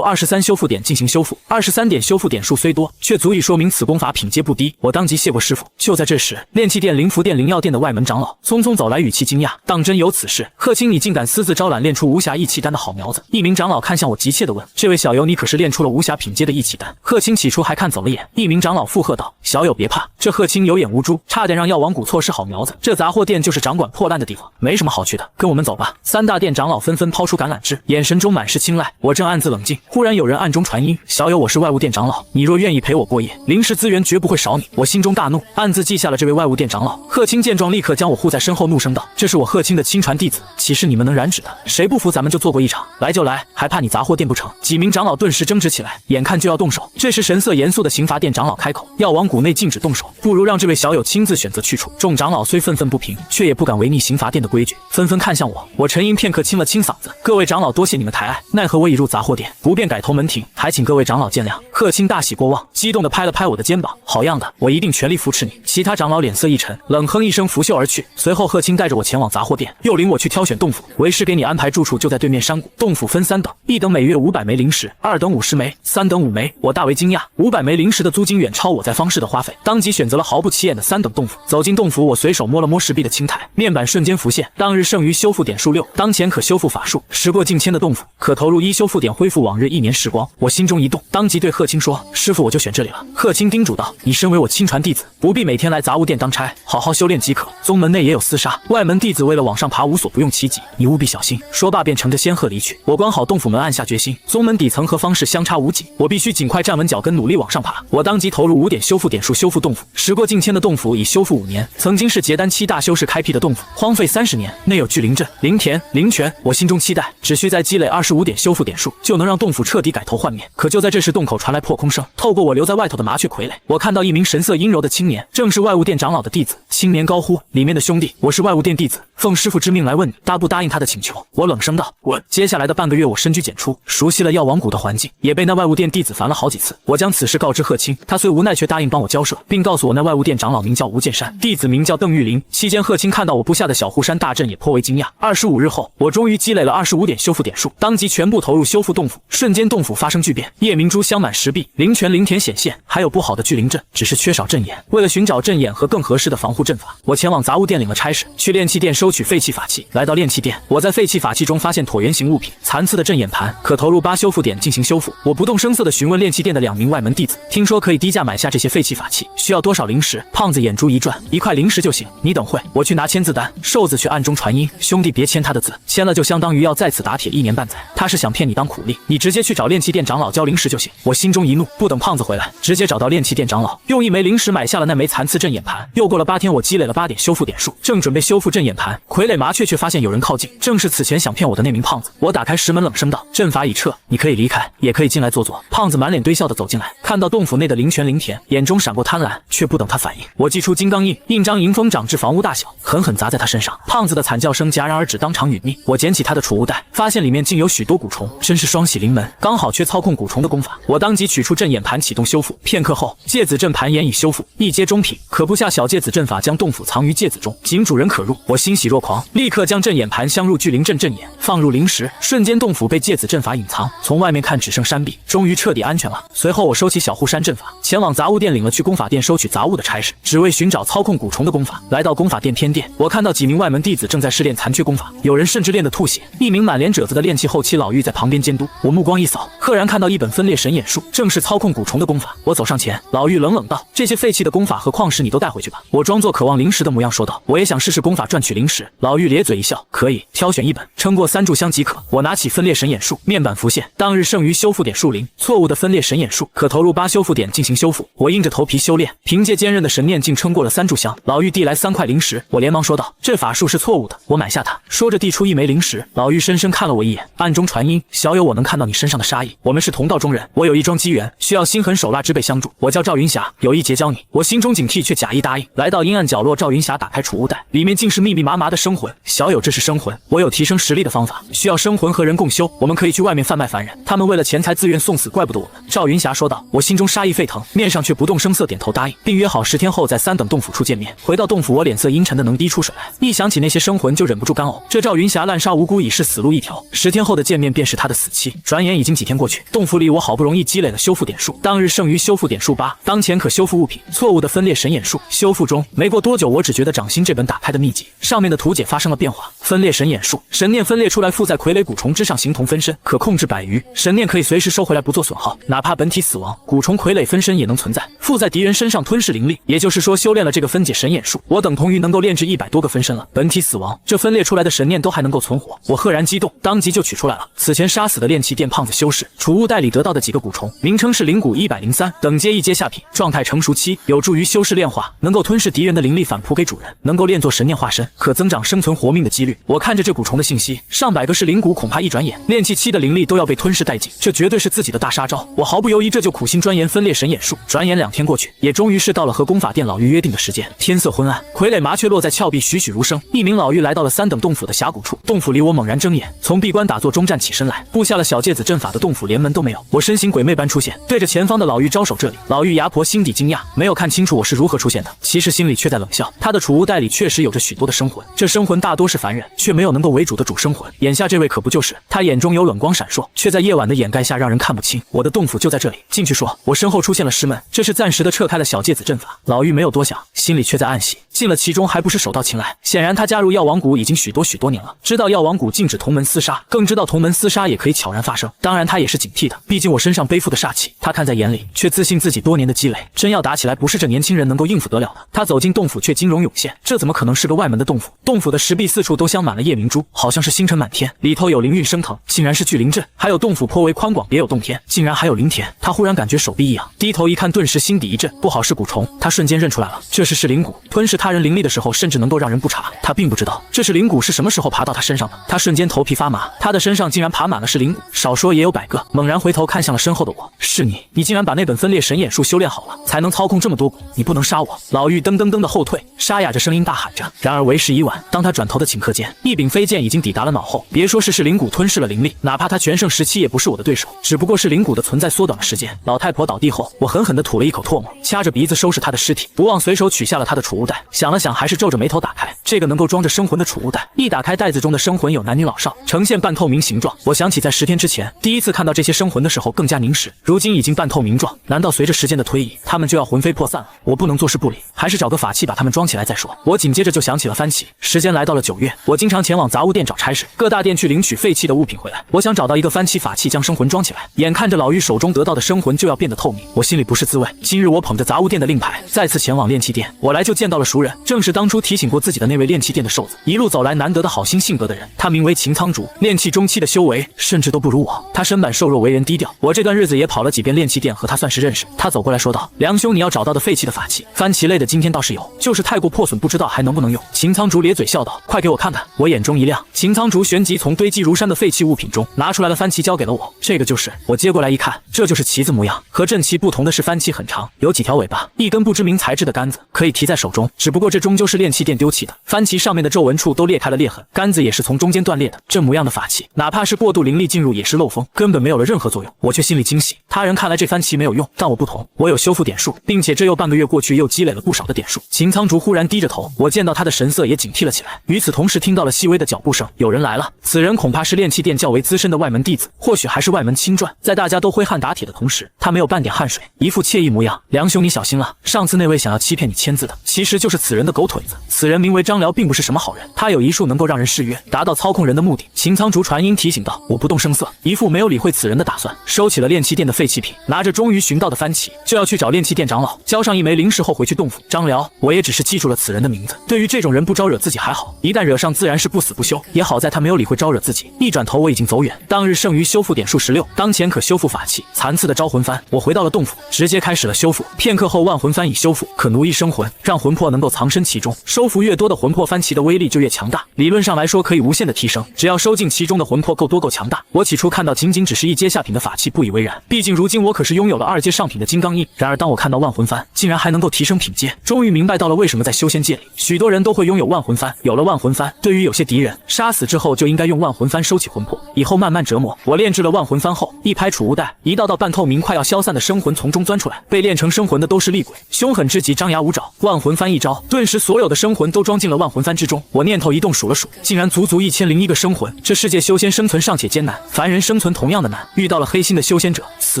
23修复点进行修复。23点修复点数虽多，却足以说明此功法品阶不低。我当即谢过师傅。就在这时，炼器店、灵符店、灵药店的外门长老匆匆走来，语气惊讶：“当真有此事？贺青，你竟敢私自招揽炼出无暇义气丹的好苗子！”一名长老看向我，急切地问：“这位小友，你可是炼出了无暇品阶的义气丹？”贺青起初还看走了眼，一名长老附和道：“小友别怕，这贺青有眼无珠，差点让药王谷错失好苗子。这杂货店就是掌管破烂的地方，没什么好去的，跟我们走吧。”3大店长老纷纷抛出橄榄枝，眼神中满是青睐。我正暗自冷静，忽然有人暗中传音：“小友，我是外务店长老，你若愿意陪我过夜，灵石资源绝不会少你。”我心中大怒，暗自记下了这位外务店长老。贺青见状，立刻将我护在身后，怒声道：“这是我贺青的亲传弟子，岂是你们能染指的？谁不服，咱们就做过一场，来就来，还怕你杂货店不成？”几名长老顿时争执起来，眼看就要动手。这时神色严肃的刑罚店长老开口：“药王谷内禁止动手，不如让这位小友亲自选择去处。”众长老虽愤愤不平，却也不敢违逆刑罚店的规矩，纷纷看向我。我沉吟片刻，清了清嗓子：“各位长老，多谢你们抬爱，奈何我已入杂货店，不便改投门庭，还请各位长老见谅。”贺青大喜过望，激动地拍了拍我的肩膀：“好样的，我一定全力扶持你。”其他长老脸色一沉，冷哼一声，拂袖而去。随后贺青带着我前往杂货店，又领我去挑选洞府。为师给你安排住处就在对面山谷。洞府分3等，1等每月500枚灵石，2等50枚，3等5枚。我大为惊讶，500枚灵石的租金远超我在方氏的花费，当即选择了毫不起眼的3等洞府。走进洞府，我随手摸了摸石壁的青苔，面板瞬间浮现：当日剩余修复点数6，当前可修复法术。时过境迁的洞府，可投入1修复点，恢复往日1年时光。我心中一动，当即对贺青说：“师傅，我就选这里了。”贺青叮嘱道：“你身为我亲传弟子，不必每天来杂物店当差，好好修炼即可。宗门内也有厮杀，外门弟子为了往上爬，无所不用其极，你务必小心。”说罢便乘着仙鹤离去。我关好洞府门，暗下决心，宗门底层和方氏相差无几，我必须尽快站稳脚跟，努力往上爬。我当即投入5点修复点数修复洞府。时过境迁的洞府已修复5年，曾经是结丹7大修士开辟的洞府，荒废30年，内有聚灵阵、灵田、灵泉。我心中期待，只需再积累25点修复点数，就能让洞府彻底改头换面。可就在这时，洞口传来破空声，透过我留在外头的麻雀傀儡，我看到一名神色阴柔的青年，正是外务店长老的弟子。青年高呼：“里面的兄弟，我是外务店弟子，奉师傅之命来问你，答不答应他的请求？”我冷声道：“滚！”接下来的半个月，我深居简出，熟悉了药王谷的环境，也被那外务店弟子烦了好几次。我将此事告知贺青，他虽无奈，却答应帮我交涉，并告诉我那外务店长老名叫吴剑山，弟子名叫邓玉林。期间，贺青看到我布下的小护山大阵，也颇为惊讶。25日后，我终于积累了25点修复点数，当即全部投入修复洞府。瞬间，洞府发生巨变，夜明珠镶满石壁，灵泉、灵田显现，还有不好的聚灵阵，只是缺少阵眼。为了寻找阵眼和更合适的防护阵法，我前往杂物店领了差事，去炼器店收取废弃法器。来到炼器店，我在废弃法器中发现椭圆形物品，残次的阵眼盘，可投入8修复点进行修复。我不动声色地询问炼器店的2名外门弟子，听说可以低价买下这些废弃法器，需要多少灵石？胖子眼珠一转，1块灵石就行，你等会，我去拿签字单。瘦子却暗中传音：“兄弟别签他的字，签了就相当于要在此打铁1年半载，他是想骗你当苦力，你直接去找炼器店长老交灵石就行。”我心中一怒，不等胖子回来，直接找到炼器店长老，用1枚灵石买下了那枚残次阵眼盘。又过了8天，我积累了8点修复点数，正准备修复阵眼盘，傀儡麻雀却发现有人靠近，正是此前想骗我的那名胖子。我打开石门，冷声道：“阵法已撤，你可以离开，也可以进来坐坐。”胖子满脸堆笑的走进来，看到到洞府内的灵泉灵田，眼中闪过贪婪，却不等他反应，我祭出金刚印，印章迎风长至房屋大小，狠狠砸在他身上。胖子的惨叫声戛然而止，当场殒命。我捡起他的储物袋，发现里面竟有许多蛊虫，真是双喜临门，刚好缺操控蛊虫的功法。我当即取出镇眼盘启动修复，片刻后，芥子镇盘俨已修复，一阶中品，可布下小芥子阵法，将洞府藏于芥子中，仅主人可入。我欣喜若狂，立刻将镇眼盘镶入聚灵阵阵眼，放入灵石，瞬间洞府被芥子阵法隐藏，从外面看只剩山壁，终于彻底安全了。随后我收起小护山阵法，前往杂物店领了去功法店收取杂物的差事，只为寻找操控蛊虫的功法。来到功法店天殿，我看到几名外门弟子正在试练残缺功法，有人甚至练得吐血。一名满脸褶子的炼气后期老妪在旁边监督。我目光一扫，赫然看到一本分裂神眼术，正是操控蛊虫的功法。我走上前，老妪冷冷道：“这些废弃的功法和矿石你都带回去吧。”我装作渴望灵石的模样说道：“我也想试试功法赚取灵石。”老妪咧嘴一笑：“可以，挑选一本，撑过3炷香即可。”我拿起分裂神眼术，面板浮现，当日剩余修复点数0，错误的分裂神眼术可投入8修复点进行修复。我硬着头皮修炼，凭借坚韧的神念竟撑过了3炷香。老妪递来3块灵石，我连忙说道：“这法术是错误的。”我买下它，说着递出1枚灵石。老妪深深看了我一眼，暗中传音：“小友，我能看到你身上的杀意，我们是同道中人，我有一桩机缘，需要心狠手辣之辈相助。我叫赵云霞，有意结交你。”我心中警惕，却假意答应。来到阴暗角落，赵云霞打开储物袋，里面竟是密密麻麻的生魂。小友，这是生魂，我有提升实力的方法，需要生魂和人共修，我们可以去外面贩卖凡人，他们为了钱财自愿送死，怪不得我们。赵云霞说道。我心中杀意沸腾，面上却不动声色点头答应，并约好10天后在3等洞府处见面。回到洞府，我脸色阴沉的能滴出水来，一想起那些生魂就忍不住干呕。这赵云霞滥杀无辜已是死路一条，10天后的见面便是他的死期。转眼已经几天过去，洞府里我好不容易积累了修复点数，当日剩余修复点数8，当前可修复物品。错误的分裂神眼术修复中，没过多久，我只觉得掌心这本打开的秘籍上面的图解发生了变化。分裂神眼术，神念分裂出来附在傀儡蛊虫之上，形同分身，可控制100余。神念可以随时收回来，不做损耗，哪怕本体死亡，蛊虫傀儡分身也能存在，附在敌人身上吞噬灵力。也就是说，修炼了这个分解神眼术，我等同于能够炼制100多个分身了。本体死亡，这分裂出来的神念都还能够存活。我赫然激动，当即就取出来了此前杀死的炼气店胖子修士储物袋里得到的几个蛊虫，名称是灵蛊103，等阶1阶下品，状态成熟期，有助于修士炼化，能够吞噬敌人的灵力反扑给主人，能够炼作神念化身，可增长生存活命的几率。我看着这蛊虫的信息，上百个是灵蛊，恐怕一转眼炼气期的灵力都要被吞噬殆尽，这绝对是自己的大杀招。我毫不犹豫，这就苦心钻研分裂神眼术。转眼2天过去，也终于是到了和功法店老妪约定的时间。天色昏暗，傀儡麻雀落在峭壁，栩栩如生。一名老妪来到了3等洞府的峡谷处，洞府里我猛然睁眼，从闭关打坐中站起身来，布下了小芥子阵法的洞府连门都没有。我身形鬼魅般出现，对着前方的老妪招手。这里，老妪牙婆心底惊讶，没有看清楚我是如何出现的，其实心里却在冷笑。她的储物袋里确实有着许多的生魂，这生魂大多是凡人，却没有能够为主的主生魂。眼下这位可不就是？她眼中有冷光闪烁，却在夜晚的掩盖下让人看不清。我的洞府就在这里，进去说。我身后出现了师门，这是暂时的撤开了小芥子阵法。老妪没有多想，心里却在暗喜，进了其中还不是手到擒来。显然她加入药王谷已经许多年了，知道药王谷禁止同门厮杀，更知道同门厮杀也可以悄然发生。当然她也是警惕的，毕竟我身上背负的煞气，她看在眼里，却自信自己多年的积累，真要打起来不是这年轻人能够应付得了的。她走进洞府，却惊容涌现，这怎么可能是个外门的洞府？洞府的石壁四处都镶满了夜明珠，好像是星辰满天，里头有灵韵升腾，竟然是聚灵阵。还有洞府颇为宽广，别有洞天，竟然还有灵田。她忽然感觉手臂一痒，低头一看，顿时心底一震，不好是蛊虫。她瞬间认出来了，这是灵蛊，吞噬他人灵力的时候，甚至能够让人不查。她并不知道这是灵蛊是什么时候爬到她身上的，她瞬间头皮发麻，她的身上竟然爬满了是灵蛊，少说也有100个。猛然回头看向了身后的我，是你，你竟然把那本分裂神眼术修炼好了，才能操控这么多蛊，你不能杀我！老妪噔噔噔的后退，沙哑着声音大喊着。然而为时已晚，当他转头的顷刻间，一柄飞剑已经抵达了脑后。别说是灵蛊吞噬了灵力，哪怕他全盛时期也不是我的对手，只不过是灵蛊的存在缩短了时间。老太婆倒地后，我狠狠地吐了一口唾沫，掐着鼻子收拾她的尸体，不忘随手取下了她的储物袋。想了想，还是皱着眉头打开这个能够装着生魂的储物袋。一打开，袋子中的生魂有男女老少，呈现半透明形状。我想起在10天之前第一次看到这些生魂的时候更加凝实，如今已经半透明状。难道随着时间的推移，他们就要魂飞魄散了？我不能坐视不理，还是找个法器把他们装起来再说。我紧接着就想起了番旗。时间来到了9月，我经常前往杂物店找差事，各大店去领取废弃的物品回来。我想找到一个番旗法器将生魂装起来。眼看着老妪手中得到的生魂就要变得透明，我心里不是滋味。今日我捧着杂物店的令牌，再次前往炼器店，我来就见到了熟人，正是当初提醒过自己的那位炼器店的瘦子。一路走来，难得的好心性格的人，他名为秦苍竹，炼器中期的修为甚至都不如我。他身板瘦弱，为人低调，我这段日子也跑了几遍炼器店，和他算是认识。他走过来说道：“梁兄，你要找到的废弃的法器，番棋类的今天倒是有，就是太过破损，不知道还能不能用。”秦苍竹咧嘴笑道：“快给我看看！”我眼中一亮，秦苍竹旋即从堆积如山的废弃物品中拿出来了番棋，交给了我。这个就是。我接过来一看，这就是棋子模样。和正棋不同的是，番棋很长，有几条尾巴，一根不知名材质的杆子，可以提在手中。只不过这终究是炼器店丢弃的，番棋上面的皱纹处都裂开了裂痕，杆子也是从中间断裂的。这模样的法器，哪怕是过度灵力进入，也是漏风，根本没有了任何作用。我却心里惊喜，他人看来这番棋没有用，但我不同，我有修复点数，并且这又半个月过去，又积累了不少的点数。秦苍竹忽然低着头，我见到他的神色也警惕了起来。与此同时，听到了细微的脚步声，有人来了。此人恐怕是炼器店较为资深的外门弟子，或许还是外门亲传。在大家都挥汗打铁的同时，他没有半点汗水，一副惬意模样。梁兄，你小心了，上次那位想要欺骗你签字的，其实就是此人的狗腿子。此人名为张辽，并不是什么好人，他有一术能够让人誓约，达到操控人的目的。秦苍竹传音提醒道。我不动声色，一副没有理会此人的打算，收起了炼器店的废弃品，拿着终于寻到的番棋，就要去找炼器店长老交上一枚灵石后回去洞府。张辽，我也只是记住了此人的名字，对于这种人不招惹自己还好，一旦惹上自然是不死不休。也好在他没有理会招惹自己，一转头我已经走远。当日剩余修复点数16，当前可修复法器残次的招魂幡。我回到了洞府，直接开始了修复。片刻后，万魂幡已修复，可奴役生魂，让魂魄能够藏身其中。收服越多的魂魄，番棋的威力就越强大，理论上来说可以无限的提升，只要收进其中的魂魄够多够强大。我起初看到仅仅只是一阶下品的法器，不以为然，毕竟如今我可是拥有了2阶上品的金刚印。然而当我看到万魂幡竟然还能够提升品阶，终于明白到了为什么在修仙界里许多人都会拥有万魂幡。有了万魂幡，对于有些敌人杀死之后，就应该用万魂幡收起魂魄，以后慢慢折磨。我炼制了万魂幡后，一拍储物袋，一道道半透明快要消散的生魂从中钻出来，被炼成生魂的都是厉鬼，凶狠之极，张牙舞爪。万魂幡一招，顿时所有的生魂都装进了万魂幡之中。我念头一动，数了数，竟然足足1001个生魂。这世界修仙生存尚且艰难，凡人生存同样的难。遇到了黑心的修仙者，死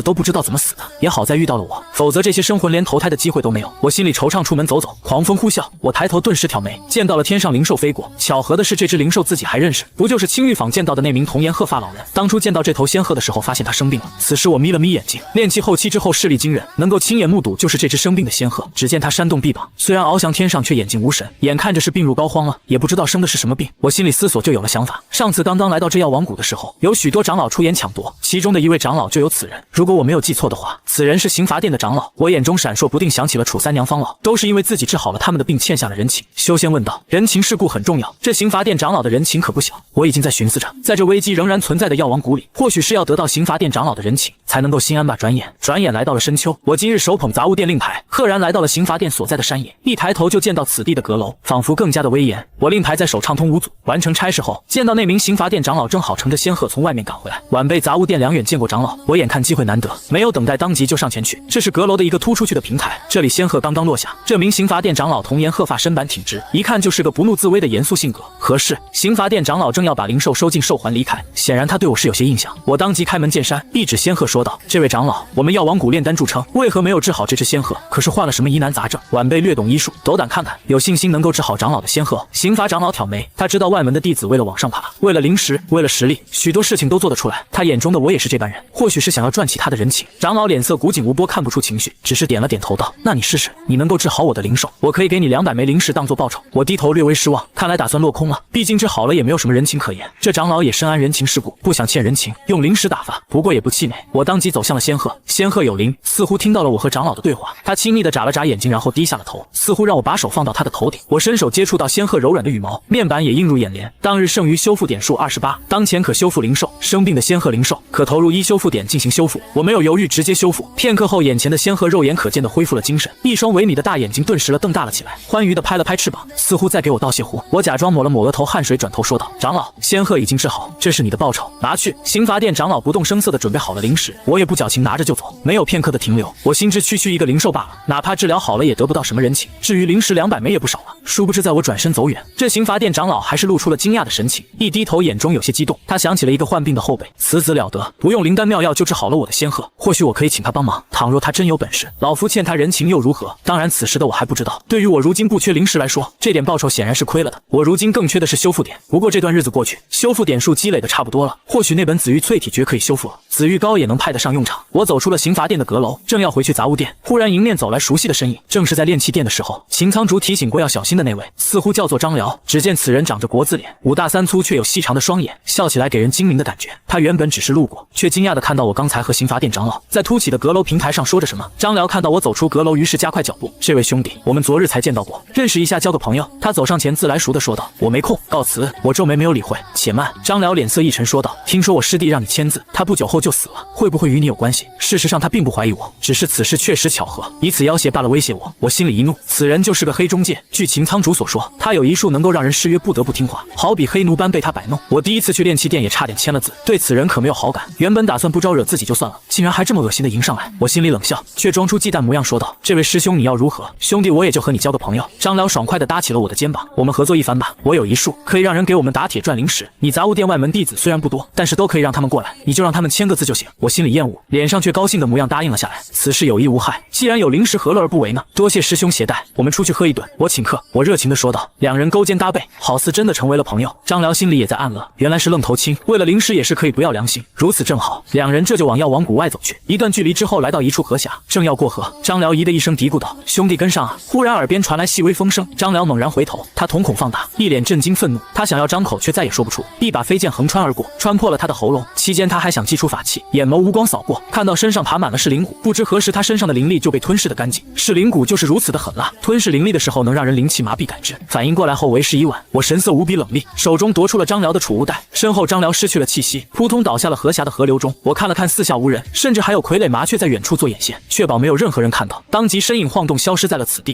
都不知道怎么死的。也好在遇到了我，否则这些生魂连投胎的机会都没有。我心里惆怅，出门走走，狂风呼啸。我抬头顿时挑眉，见到了天上灵兽飞过。巧合的是，这只灵兽自己还认识，不就是青玉坊见到的那名童颜鹤发老人？当初见到这头仙鹤的时候，发现他生病了。此时我眯了眯眼睛，炼气后期之后视力惊人，能够亲眼目睹就是这只生病的仙鹤。只见他扇动臂膀，虽然翱翔天上，却眼睛无神，眼看着是病入膏肓了，也不知道生的是什么病。我心里思索，就有了想法。上次刚刚来到这药王谷的时候，有许多长老出言抢夺，其中的一位长老就有此人。如果我没有记错的话，此人是刑罚殿的长老。我眼中闪烁不定，想起了楚三娘、方老，都是因为自己治好了他们的病，欠下了人情。修仙问道：人情世故很重要，这刑罚殿长老的人情可不小。我已经在寻思着，在这危机仍然存在的药王谷里，或许是要得到刑罚殿长老的人情，才能够心安吧。转眼来到了深秋，我今日手捧杂物店令牌，赫然来到了刑罚殿所在的山野。一抬头就见到此地的阁楼，仿佛更加的威严。我令牌在手，畅通无阻。完成差事后，见到那名刑罚殿长老正好乘着仙鹤从外面赶回来。晚辈杂物店两远见过长老，我眼看机会难得，没有等待，当即就上前去。这是阁楼的一个突出去的平台，这里仙鹤刚刚落下，这名刑罚殿长老童颜鹤发，身板挺直，一看就是个不怒自威的严肃性格。何事？刑罚殿长老正要把灵兽收进兽环离开，显然他对我是有些印象。我当即开门见山，一指仙鹤说道：这位长老，我们药王谷炼丹著称，为何没有治好这只仙鹤？可是患了什么疑难杂症？晚辈略懂医术，斗胆看看，有信心能够治好长老的仙鹤。刑罚长老挑眉，他知道外门的弟子为了往上爬，为了灵石，为了实力，许多事情都做得出来。他眼中的我也是这般人，或许是想要赚起他的人情。长老脸色古井无波，看不出情绪，只是点了点头道：那你试试，你能够治好我的灵兽，我可以给你200枚灵石当做报酬。我低头略微失望，看来打算落空了，毕竟治好了也没有什么人情可言。这长老也深谙人情世故，不想欠人情，用灵石打发，不过也不气馁。我当即走向了仙鹤，仙鹤有灵，似乎听到了我和长老的对话，他亲昵地眨了眨眼睛，然后低下了头，似乎让我把手放到他的头顶。我伸手接触到仙鹤柔软的羽毛，面板也映入眼帘。当日剩余修复点数28，当前可修复灵兽。生病的仙鹤灵兽可投入1修复点进行修复。我没有犹豫，直接修复。片刻后，眼前的仙鹤肉眼可见的恢复了精神，一双萎靡的大眼睛顿时瞪大了起来，欢愉地拍了拍翅膀，似乎在给我道谢乎。我假装抹了抹额头汗水，转头说道：长老，仙鹤已经治好，这是你的报酬，拿去。刑罚殿长老不动声色地准备好了灵石，我也不矫情，拿着就走，没有片刻的停留。我心知区区一个灵兽罢了，哪怕治疗好了也得不到什么人情，至于灵石200枚也不少了。殊不知在我转身走远，这刑罚殿长老还是露出了惊讶的神情，一低头眼中有些激动。他想起了一个患病的后辈，此子了得，不用灵丹妙药就治好了我的仙鹤，或许我可以请他帮忙。倘若他真有本事，老夫欠他人情又如何？当然此时的我还不知道，对于我如今不缺灵石来说，这点报酬显然是亏了的。我如今更缺的是修复点，不过这段日子过去，修复点数积累的差不多了，或许那本紫玉淬体诀可以修复了，紫玉膏也能派得上用场。我走出了刑罚殿的阁楼，正要回去杂物殿，忽然迎面走来熟悉的身影，正是在炼气殿的时候，秦苍竹提醒过要小心的那位，似乎叫做张辽。只见此人长着国字脸，五大三粗，却有细长的双眼，笑起来给人精明的感觉。他原本只是路过，却惊讶地看到我刚才和刑罚殿长老在凸起的阁楼平台上说着什么。张辽看到我走出阁楼，于是加快脚步。这位兄弟，我们昨日才见到过，认识一下，交个朋友。他走上前自来熟地说道。我没空，告辞。我皱眉没有理会。且慢。张辽脸色一沉说道，听说我师弟让你签字，他不久后就死了，会不会与你有关系？事实上他并不怀疑我，只是此事确实巧合，以此要挟罢了威胁我。我心里一怒，此人就是个黑中介。据秦苍竹所说，他有一术能够让人失约不得不听话，好比黑奴般被他摆弄。我第一次去炼气殿也差点签了字，对此人可没有好感。原本打算不招惹自己就算了，竟然还这么恶心的迎上来。我心里冷笑，却装出忌惮模样说道，这位师兄你要如何？兄弟我也就和你交个朋友。张辽爽快地搭起了我的肩膀，我们合作一番吧。我有一术可以让人给我们打铁赚灵石，你杂物殿外门弟子虽然不多，但是都可以让他们过来，你就让他们签个字就行。我心里厌恶，脸上却高兴的模样答应了下来。此事有益无害，既然有灵石何乐而不为呢？多谢师兄携带，我们出去喝一顿，我请客。我热情地说道。两人勾肩搭背，好似真的成为了朋友。张辽心里也在暗恶，原来是愣头青，为了灵石也是可以不要良心，如此正好。两人这就往药王谷外走去。一段距离之后，来到一处河峡，正要过河，张辽咦的一声嘀咕道，兄弟跟上啊。忽然耳边传来细微风声，张辽猛然回头，他瞳孔放大，一脸震惊愤怒，他想要张口却再也说不出，一把飞剑横穿而过，穿破了他的喉咙。期间他还想祭出法器，眼眸无光扫过，看到身上爬满了噬灵骨，不知何时他身上的灵力就被吞噬得干净。噬灵骨就是如此的狠辣，吞噬灵力的时候能让人灵气麻痹感知。反应过来后为时已晚，我神色无比冷厉，手中夺出了张辽的储物袋，身后张辽失去了气息，扑通倒下了河峡的河流中。我看了看四下无人，甚至还有傀儡麻雀在远处做眼线，确保没有任何人看到，当即身影晃动消失在了此地。